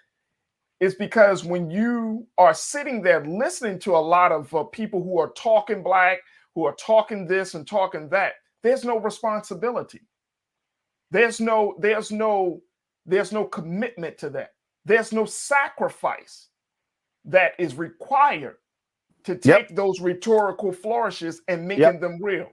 is because when you are sitting there listening to a lot of people who are talking Black, who are talking this and talking that, there's no responsibility. There's no commitment to that. There's no sacrifice that is required to take those rhetorical flourishes and making them real.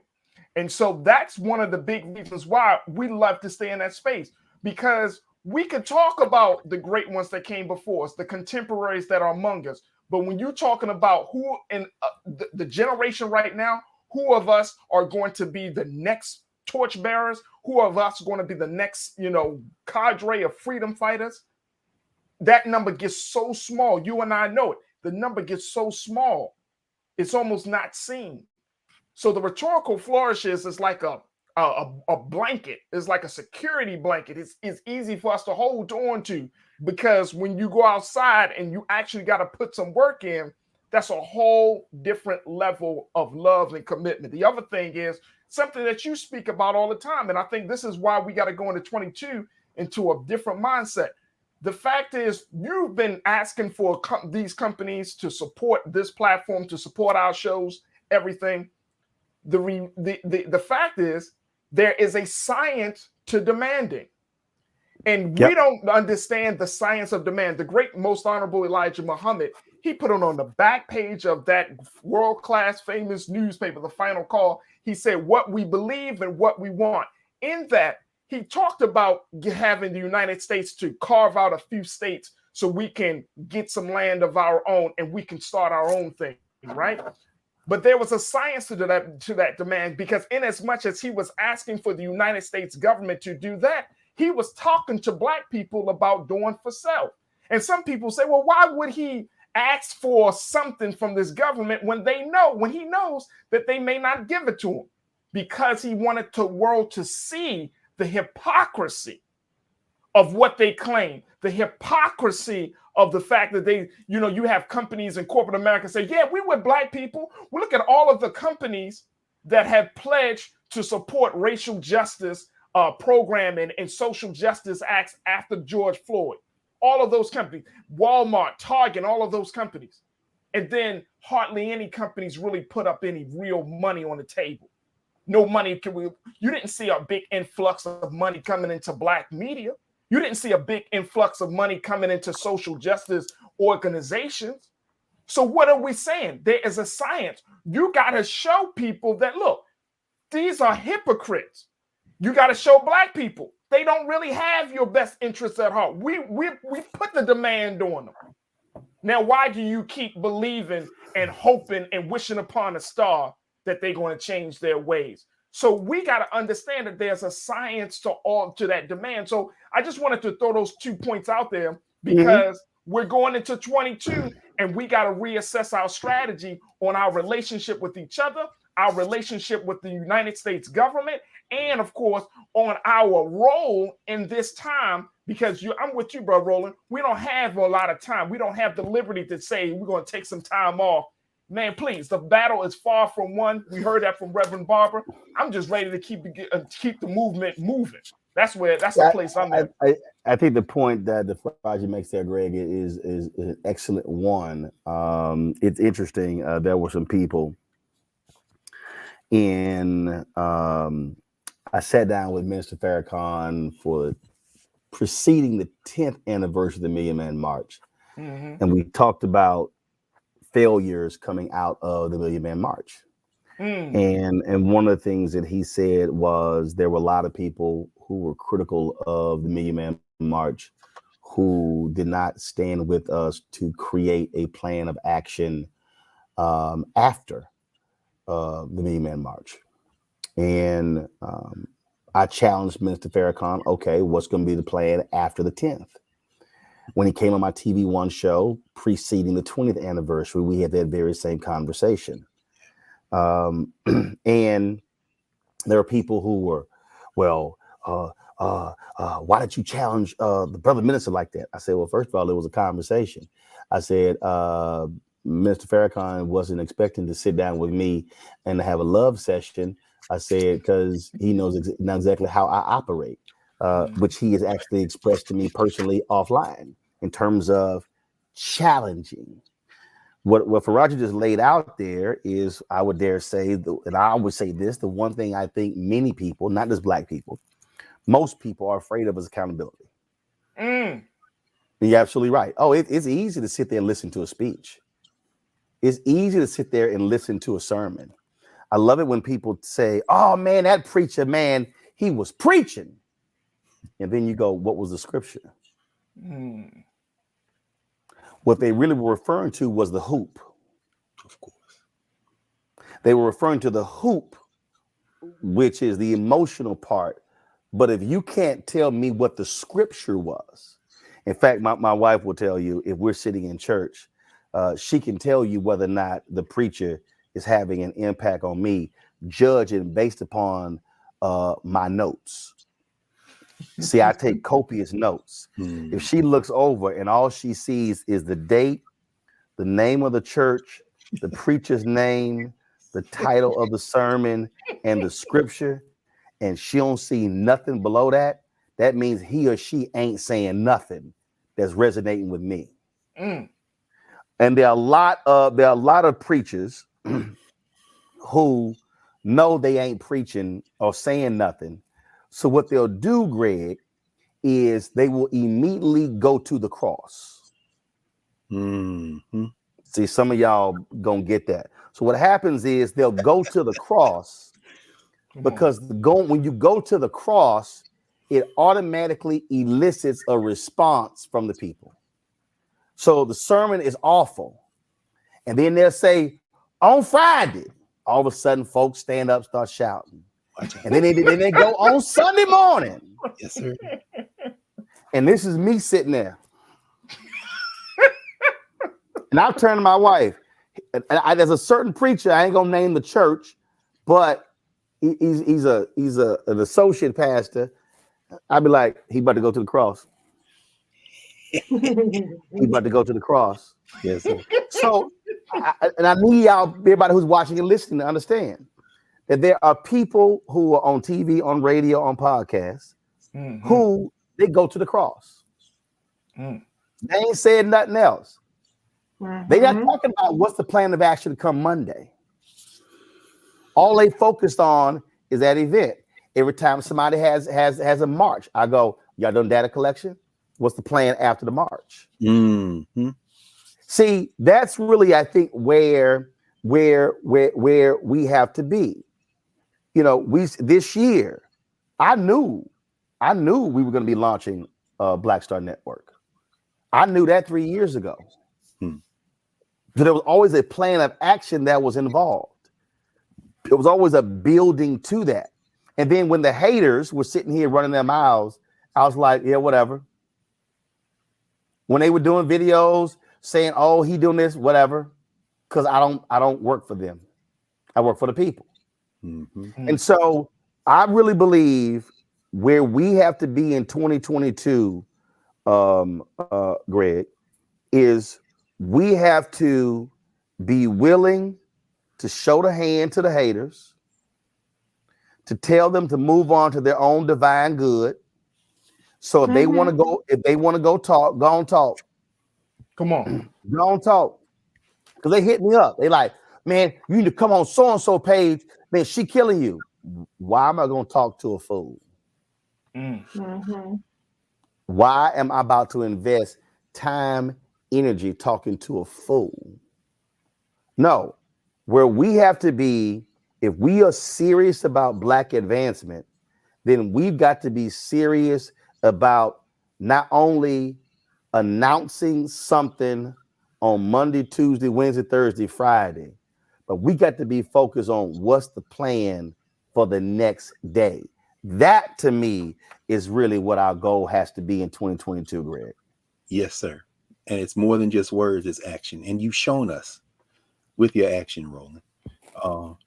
And so that's one of the big reasons why we love to stay in that space, because we could talk about the great ones that came before us, the contemporaries that are among us. But when you're talking about who in the generation right now, who of us are going to be the next torchbearers, who of us are going to be the next, cadre of freedom fighters, that number gets so small. You and I know it. The number gets so small, it's almost not seen. So the rhetorical flourishes is like a blanket. It's like a security blanket. It's easy for us to hold on to, because when you go outside and you actually got to put some work in, that's a whole different level of love and commitment. The other thing is something that you speak about all the time, and I think this is why we got to go into 22 into a different mindset. The fact is, you've been asking for these companies to support this platform, to support our shows, everything. The fact is, there is a science to demanding. And we don't understand the science of demand. The great, most honorable Elijah Muhammad, he put it on the back page of that world-class famous newspaper, The Final Call. He said, what we believe and what we want. In that, he talked about having the United States to carve out a few states so we can get some land of our own and we can start our own thing, right? But there was a science to that demand, because in as much as he was asking for the United States government to do that, he was talking to Black people about doing for self. And some people say, well, why would he ask for something from this government when he knows that they may not give it to him? Because he wanted the world to see the hypocrisy of what they claim, the hypocrisy of the fact that you have companies in corporate America say, yeah, we were Black people. We look at all of the companies that have pledged to support racial justice programming and social justice acts after George Floyd. All of those companies, Walmart, Target, all of those companies. And then hardly any companies really put up any real money on the table. No money. You didn't see a big influx of money coming into Black media. You didn't see a big influx of money coming into social justice organizations. So what are we saying? There is a science. You got to show people that, look, these are hypocrites. You got to show Black people they don't really have your best interests at heart. We put the demand on them. Now, why do you keep believing and hoping and wishing upon a star that they're going to change their ways? So we got to understand that there's a science to that demand. So I just wanted to throw those 2 points out there, because we're going into 22 and we got to reassess our strategy on our relationship with each other, our relationship with the United States government, and of course, on our role in this time, because I'm with you, bro, Roland. We don't have a lot of time. We don't have the liberty to say we're going to take some time off. Man, please, the battle is far from won. We heard that from Reverend Barber. I'm just ready to keep the movement moving. That's the place I'm at. I think the point that the project makes there, Greg, is an excellent one. It's interesting. There were some people I sat down with Minister Farrakhan for preceding the 10th anniversary of the Million Man March. And we talked about failures coming out of the Million Man March. And one of the things that he said was there were a lot of people who were critical of the Million Man March who did not stand with us to create a plan of action after the Million Man March. And I challenged Minister Farrakhan, okay, what's going to be the plan after the 10th? When he came on my TV One show preceding the 20th anniversary, we had that very same conversation. And there are people who were, well, why did you challenge the brother minister like that? I said, well, first of all, it was a conversation. I said, Mr. Farrakhan wasn't expecting to sit down with me and to have a love session. I said, because he knows exactly how I operate, which he has actually expressed to me personally offline in terms of challenging. What Faraja just laid out there is, I would dare say, and I would say this, the one thing I think many people, not just black people, most people are afraid of is accountability. Mm. And you're absolutely right. Oh, it's easy to sit there and listen to a speech. It's easy to sit there and listen to a sermon. I love it when people say, oh man, that preacher, man, he was preaching. And then you go, what was the scripture? Mm. What they really were referring to was the hoop. Of course. They were referring to the hoop, which is the emotional part. But if you can't tell me what the scripture was, in fact, my wife will tell you, if we're sitting in church, she can tell you whether or not the preacher is having an impact on me, judging based upon my notes. See, I take copious notes. If she looks over and all she sees is the date, the name of the church, the preacher's name, the title of the sermon, and the scripture, and she don't see nothing below that, that means he or she ain't saying nothing that's resonating with me. Mm. And there are a lot of preachers who know they ain't preaching or saying nothing. So what they'll do, Greg, is they will immediately go to the cross. Mm-hmm. See, some of y'all gonna get that. So what happens is they'll go to the cross because when you go to the cross, it automatically elicits a response from the people. So the sermon is awful. And then they'll say, on Friday, all of a sudden folks stand up, start shouting. And then they go on Sunday morning. Yes, sir. And this is me sitting there. And I've turned to my wife. There's a certain preacher, I ain't gonna name the church, but he's an associate pastor. I'd be like, he about to go to the cross. He about to go to the cross. Yes, sir. So, I need y'all, everybody who's watching and listening, to understand that there are people who are on TV, on radio, on podcasts, who they go to the cross. Mm. They ain't saying nothing else. They're not talking about what's the plan of action to come Monday. All they focused on is that event. Every time somebody has a march, I go, y'all done data collection? What's the plan after the march? Mm-hmm. See, that's really, I think, where we have to be. You know, this year, I knew we were going to be launching Black Star Network. I knew that 3 years ago. So there was always a plan of action that was involved. It was always a building to that. And then when the haters were sitting here running their mouths, I was like, yeah, whatever. When they were doing videos saying, oh, he doing this, whatever, because I don't work for them. I work for the people. Mm-hmm. And so I really believe where we have to be in 2022, Greg, is we have to be willing to show the hand to the haters, to tell them to move on to their own divine good. So if they want to go talk, go on talk. Come on. Go on talk. Because they hit me up. They like, man, you need to come on so-and-so page. Man, she killing you. Why am I going to talk to a fool? Why am I about to invest time, energy talking to a fool? No, where we have to be, if we are serious about Black advancement, then we've got to be serious about not only announcing something on Monday, Tuesday, Wednesday, Thursday, Friday, but we got to be focused on what's the plan for the next day. That to me is really what our goal has to be in 2022, Greg. Yes, sir. And it's more than just words, it's action. And you've shown us with your action, Roland.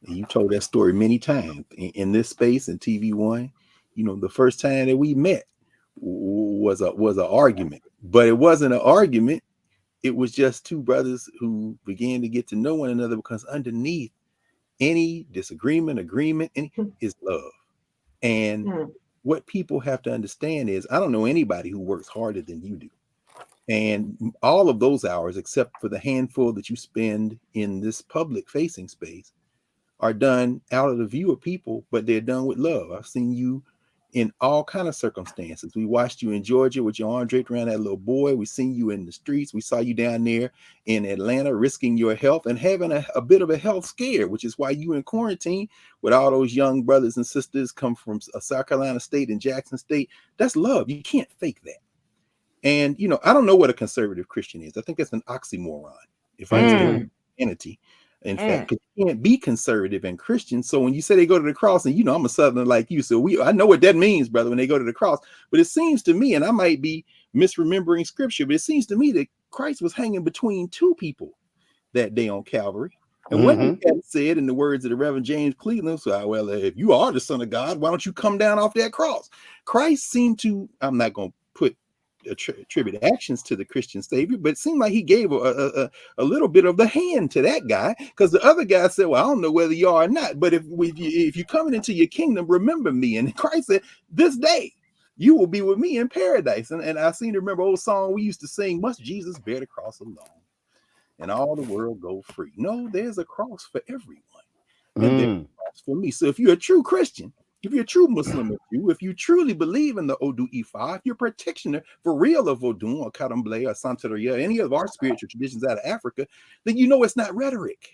You told that story many times in this space in TV One. You know, the first time that we met was an argument, but it wasn't an argument. It was just two brothers who began to get to know one another, because underneath any disagreement, agreement, is love. And what people have to understand is, I don't know anybody who works harder than you do. And all of those hours, except for the handful that you spend in this public facing space, are done out of the view of people, but they're done with love. I've seen you in all kind of circumstances. We watched you in Georgia with your arm draped around that little boy. We seen you in the streets. We saw you down there in Atlanta risking your health and having a bit of a health scare, which is why you in quarantine with all those young brothers and sisters come from South Carolina State and Jackson State. That's love. You can't fake that. And, you know, I don't know what a conservative Christian is. I think that's an oxymoron. If I understand Christianity, in fact, you can't be conservative and Christian. So when you say they go to the cross, and you know, I'm a Southerner like you, so I know what that means, brother, when they go to the cross. But it seems to me, and I might be misremembering scripture, but it seems to me that Christ was hanging between two people that day on Calvary. And what he had said in the words of the Reverend James Cleveland, so, well, if you are the Son of God, why don't you come down off that cross? Christ seemed to, I'm not going to put attribute actions to the Christian Savior, but it seemed like he gave a little bit of the hand to that guy, because the other guy said, well, I don't know whether you are or not, but if you're coming into your kingdom, remember me. And Christ said, this day you will be with me in paradise. And I seem to remember an old song we used to sing, must Jesus bear the cross alone and all the world go free? No, there's a cross for everyone, and there's a cross for me. So if you're a true Christian, if you're a true Muslim, if you truly believe in the Odu Ifa, if you're a practitioner for real of Odun or Kadamble or Santeria, any of our spiritual traditions out of Africa, then you know it's not rhetoric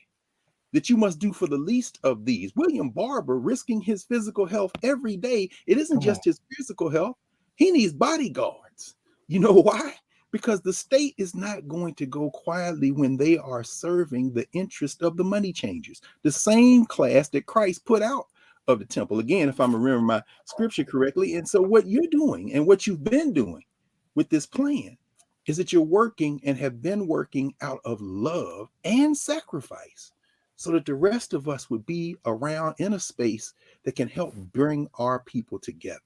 that you must do for the least of these. William Barber risking his physical health every day. It isn't just his physical health. He needs bodyguards. You know why? Because the state is not going to go quietly when they are serving the interest of the money changers, the same class that Christ put out of the temple, again, if I'm remembering my scripture correctly. And so what you're doing and what you've been doing with this plan is that you're working and have been working out of love and sacrifice so that the rest of us would be around in a space that can help bring our people together.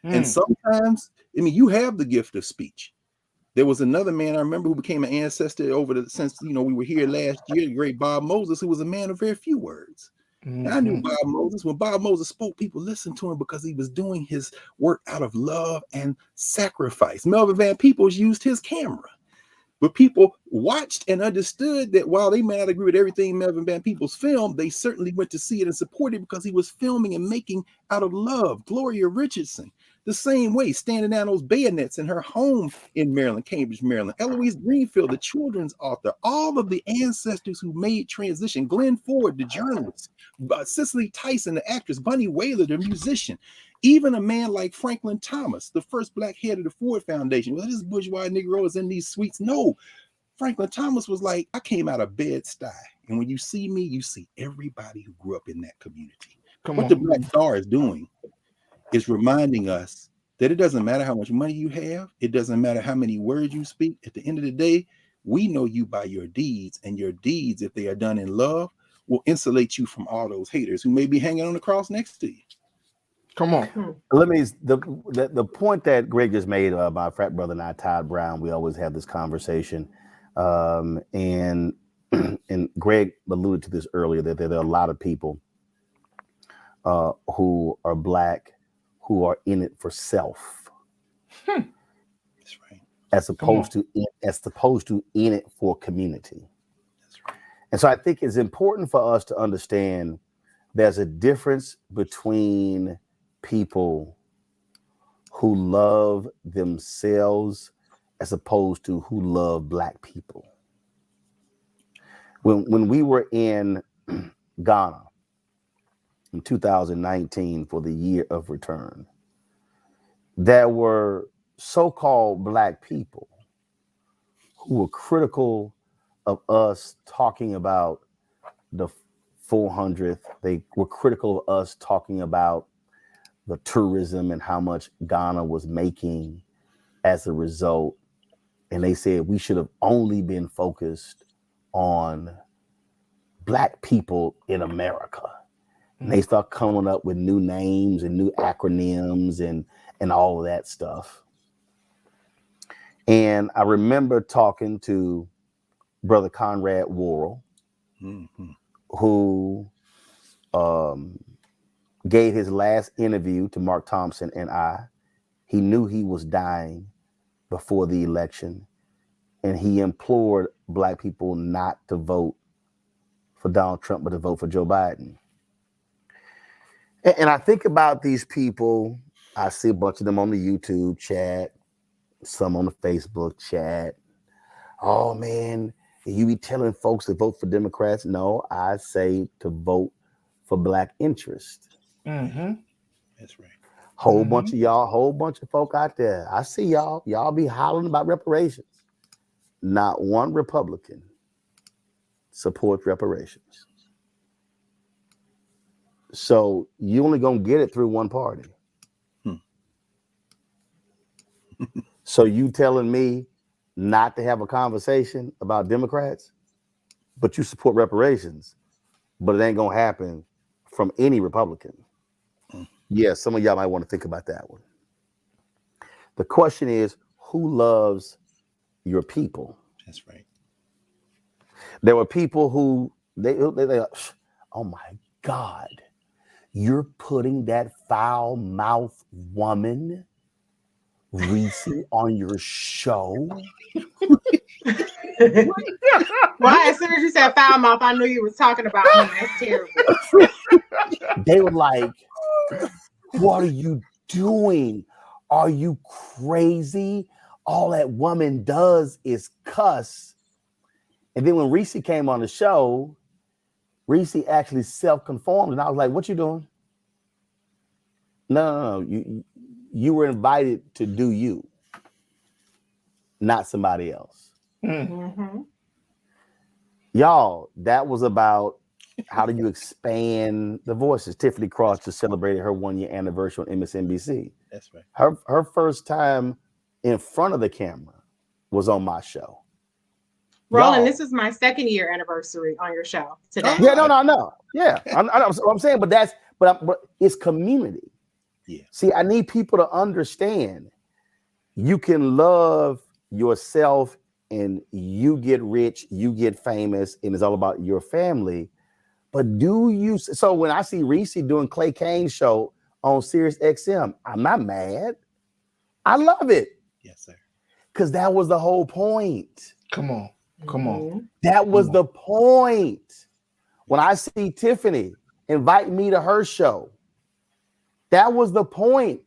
And sometimes, I mean, you have the gift of speech. There was another man I remember who became an ancestor since, you know, we were here last year, the great Bob Moses, who was a man of very few words. I knew Bob Moses. When Bob Moses spoke, people listened to him because he was doing his work out of love and sacrifice. Melvin Van Peebles used his camera, but people watched and understood that while they may not agree with everything Melvin Van Peebles filmed, they certainly went to see it and support it because he was filming and making out of love. Gloria Richardson, the same way, standing down those bayonets in her home in Maryland, Cambridge, Maryland. Eloise Greenfield, the children's author, all of the ancestors who made transition. Glenn Ford, the journalist, Cicely Tyson, the actress, Bunny Wailer, the musician, even a man like Franklin Thomas, the first black head of the Ford Foundation. Well, this bourgeois Negro is in these suites. No, Franklin Thomas was like, I came out of Bed-Stuy, and when you see me, you see everybody who grew up in that community. What the Black Star is doing is reminding us that it doesn't matter how much money you have. It doesn't matter how many words you speak. At the end of the day, we know you by your deeds, and your deeds, if they are done in love, will insulate you from all those haters who may be hanging on the cross next to you. Come on. Let me, the point that Greg just made, my frat brother and I, Todd Brown, we always have this conversation. And Greg alluded to this earlier, that there are a lot of people who are Black, who are in it for self. That's right. As opposed to in it for community. That's right. And so I think it's important for us to understand there's a difference between people who love themselves as opposed to who love Black people. When we were in Ghana in 2019 for the year of return, there were so-called Black people who were critical of us talking about the 400th. They were critical of us talking about the tourism and how much Ghana was making as a result. And they said we should have only been focused on Black people in America. And they start coming up with new names and new acronyms and all of that stuff. And I remember talking to Brother Conrad Worrell, who gave his last interview to Mark Thompson and I. He knew he was dying before the election. and he implored Black people not to vote for Donald Trump, but to vote for Joe Biden. And I think about these people. I see a bunch of them on the YouTube chat, some on the Facebook chat. Oh man, you be telling folks to vote for Democrats? No, I say to vote for Black interest. Mm-hmm. That's right. Whole bunch of y'all, whole bunch of folk out there. I see y'all. Y'all be hollering about reparations. Not one Republican supports reparations. So you only gonna get it through one party. So you telling me not to have a conversation about Democrats, but you support reparations, but it ain't gonna happen from any Republican. Yeah, some of y'all might want to think about that one. The question is, who loves your people? That's right. There were people who they oh my God, you're putting that foul-mouthed woman, Reese, on your show? Well, as soon as you said foul mouth, I knew you was talking about him. That's terrible. They were like, what are you doing? Are you crazy? All that woman does is cuss. And then when Reese came on the show, Reese actually self-conformed. And I was like, what you doing? No. You were invited to do you, not somebody else. Mm-hmm. Y'all, that was about how do you expand the voices. Tiffany Cross just celebrated her 1-year anniversary on MSNBC. That's right. Her first time in front of the camera was on my show. Roland, this is my 2nd year anniversary on your show today. Yeah, no. Yeah, I know what I'm saying, but it's community. Yeah. See, I need people to understand you can love yourself and you get rich, you get famous, and it's all about your family. But do you? So when I see Reese doing Clay Kane's show on Sirius XM, I'm not mad. I love it. Yes, sir. Because that was the whole point. Come on. That was the point. When I see Tiffany invite me to her show, that was the point.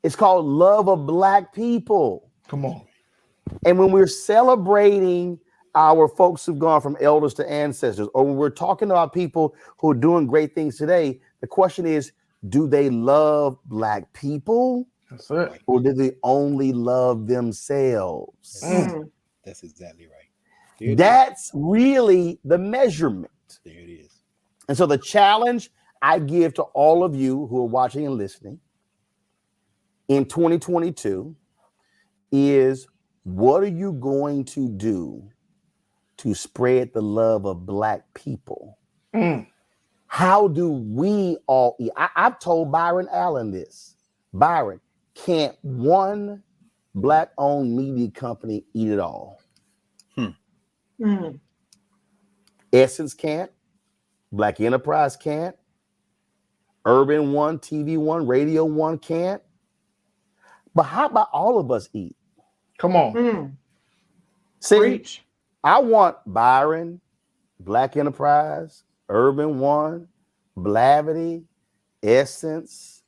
It's called Love of Black People. Come on. And when we're celebrating our folks who've gone from elders to ancestors, or when we're talking about people who are doing great things today, the question is, do they love Black people? That's it. Or do they only love themselves? That's exactly right. That's really the measurement. There it is. And so the challenge I give to all of you who are watching and listening in 2022 is, what are you going to do to spread the love of Black people? How do we all eat? I've told Byron Allen this. Byron, can't one Black-owned media company eat it all? Essence can't. Black Enterprise can't. Urban One, TV One, Radio One can't. But how about all of us eat? Come on. See, Preach. I want Byron, Black Enterprise, Urban One, Blavity, Essence,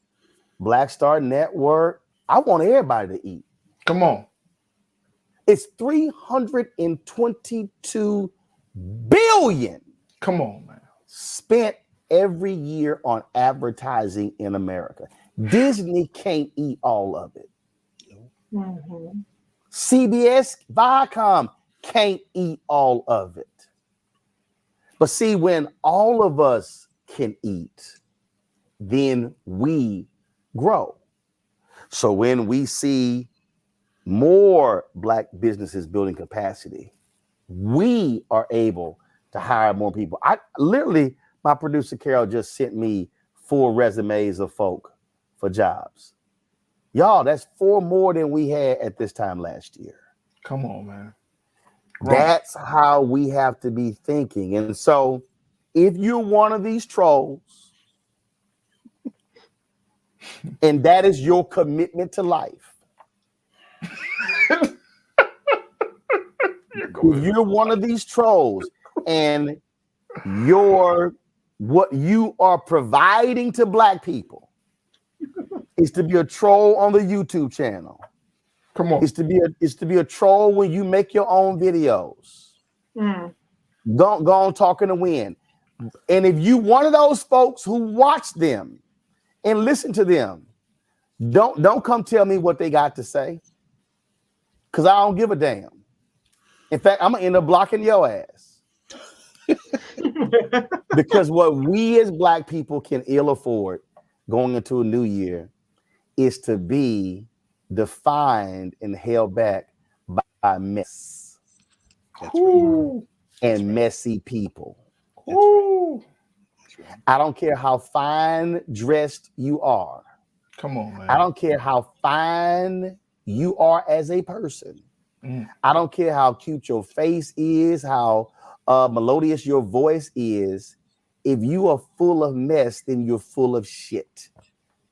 Black Star Network. I want everybody to eat. Come on. It's $322 billion. Come on, man. Spent every year on advertising in America. Disney can't eat all of it. CBS, Viacom can't eat all of it. But see, when all of us can eat, then we grow. So when we see more Black businesses building capacity, we are able to hire more people. My producer Carol just sent me 4 resumes of folk for jobs. Y'all, that's 4 more than we had at this time last year. Come on, man. That's how we have to be thinking. And so if you're one of these trolls and that is your commitment to life, If you're one of these trolls and what you are providing to black people is to be a troll on the YouTube channel. Come on. It's to be a troll when you make your own videos. Go on talking to win. And if you one of those folks who watch them and listen to them, don't come tell me what they got to say, because I don't give a damn. In fact, I'm gonna end up blocking your ass. Because what we as black people can ill afford going into a new year is to be defined and held back by mess. That's right. And messy people. That's right. I don't care how fine dressed you are. Come on, man. I don't care how fine you are as a person. I don't care how cute your face is, how melodious your voice is. If you are full of mess, then you're full of shit.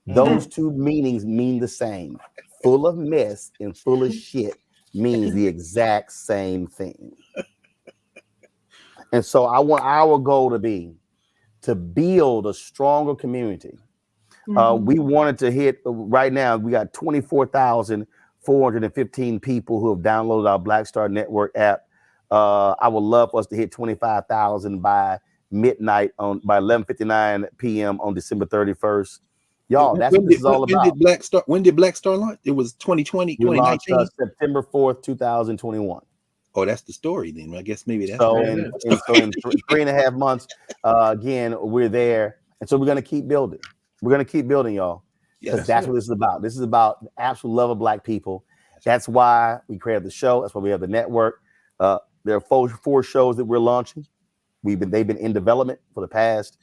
Those two meanings mean the same. Full of mess and full of shit means the exact same thing. And so I want our goal to be to build a stronger community. We wanted to hit right now. We got 24,415 people who have downloaded our Black Star Network app. I would love for us to hit 25,000 by midnight by 11:59 p.m. on December 31st. Y'all, that's what this is all about. When did Black Star launch? It was 2020, We launched 2019. September 4th, 2021. Oh, that's the story then. I guess maybe that's So in 3.5 months, again, we're there. And so we're going to keep building. We're going to keep building, y'all. Because that's what this is about. This is about the absolute love of black people. That's why we created the show. That's why we have the network. There are four shows that we're launching. They've been in development for the past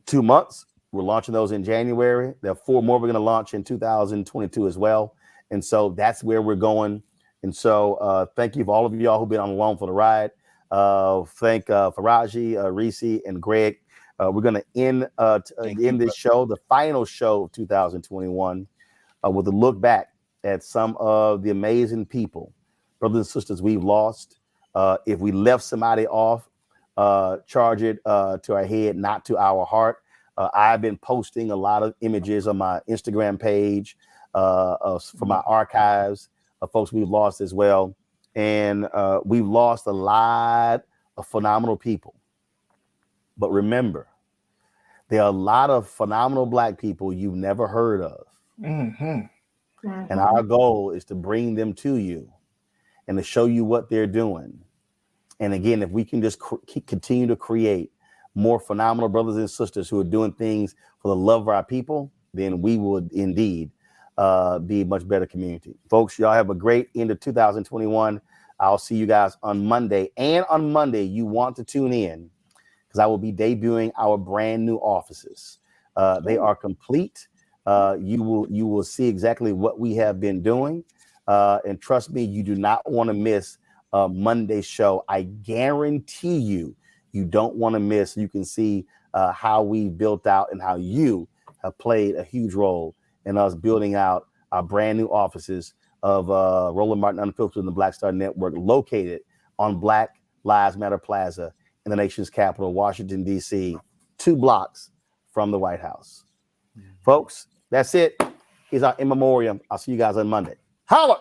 2 months. We're launching those in January. There are 4 more we're going to launch in 2022 as well. And so that's where we're going. And so thank you for all of y'all who've been on along for the ride. Thank Faraji, Reese, and Greg. We're going to end this show, the final show of 2021, with a look back at some of the amazing people, brothers and sisters we've lost. If we left somebody off, charge it to our head, not to our heart. I've been posting a lot of images on my Instagram page from my archives of folks we've lost as well. And we've lost a lot of phenomenal people. But remember, there are a lot of phenomenal black people you've never heard of. And our goal is to bring them to you and to show you what they're doing. And again, if we can just continue to create more phenomenal brothers and sisters who are doing things for the love of our people, then we would indeed be a much better community. Folks, y'all have a great end of 2021. I'll see you guys on Monday. And on Monday, you want to tune in because I will be debuting our brand new offices. They are complete. You will see exactly what we have been doing. And trust me, you do not want to miss Monday's show. I guarantee you don't want to miss. You can see how we built out and how you have played a huge role in us building out our brand new offices of Roland Martin Unfiltered and the Black Star Network, located on Black Lives Matter Plaza in the nation's capital, Washington, D.C., 2 blocks from the White House. Folks, that's it. Here's our in memoriam. I'll see you guys on Monday. Holla!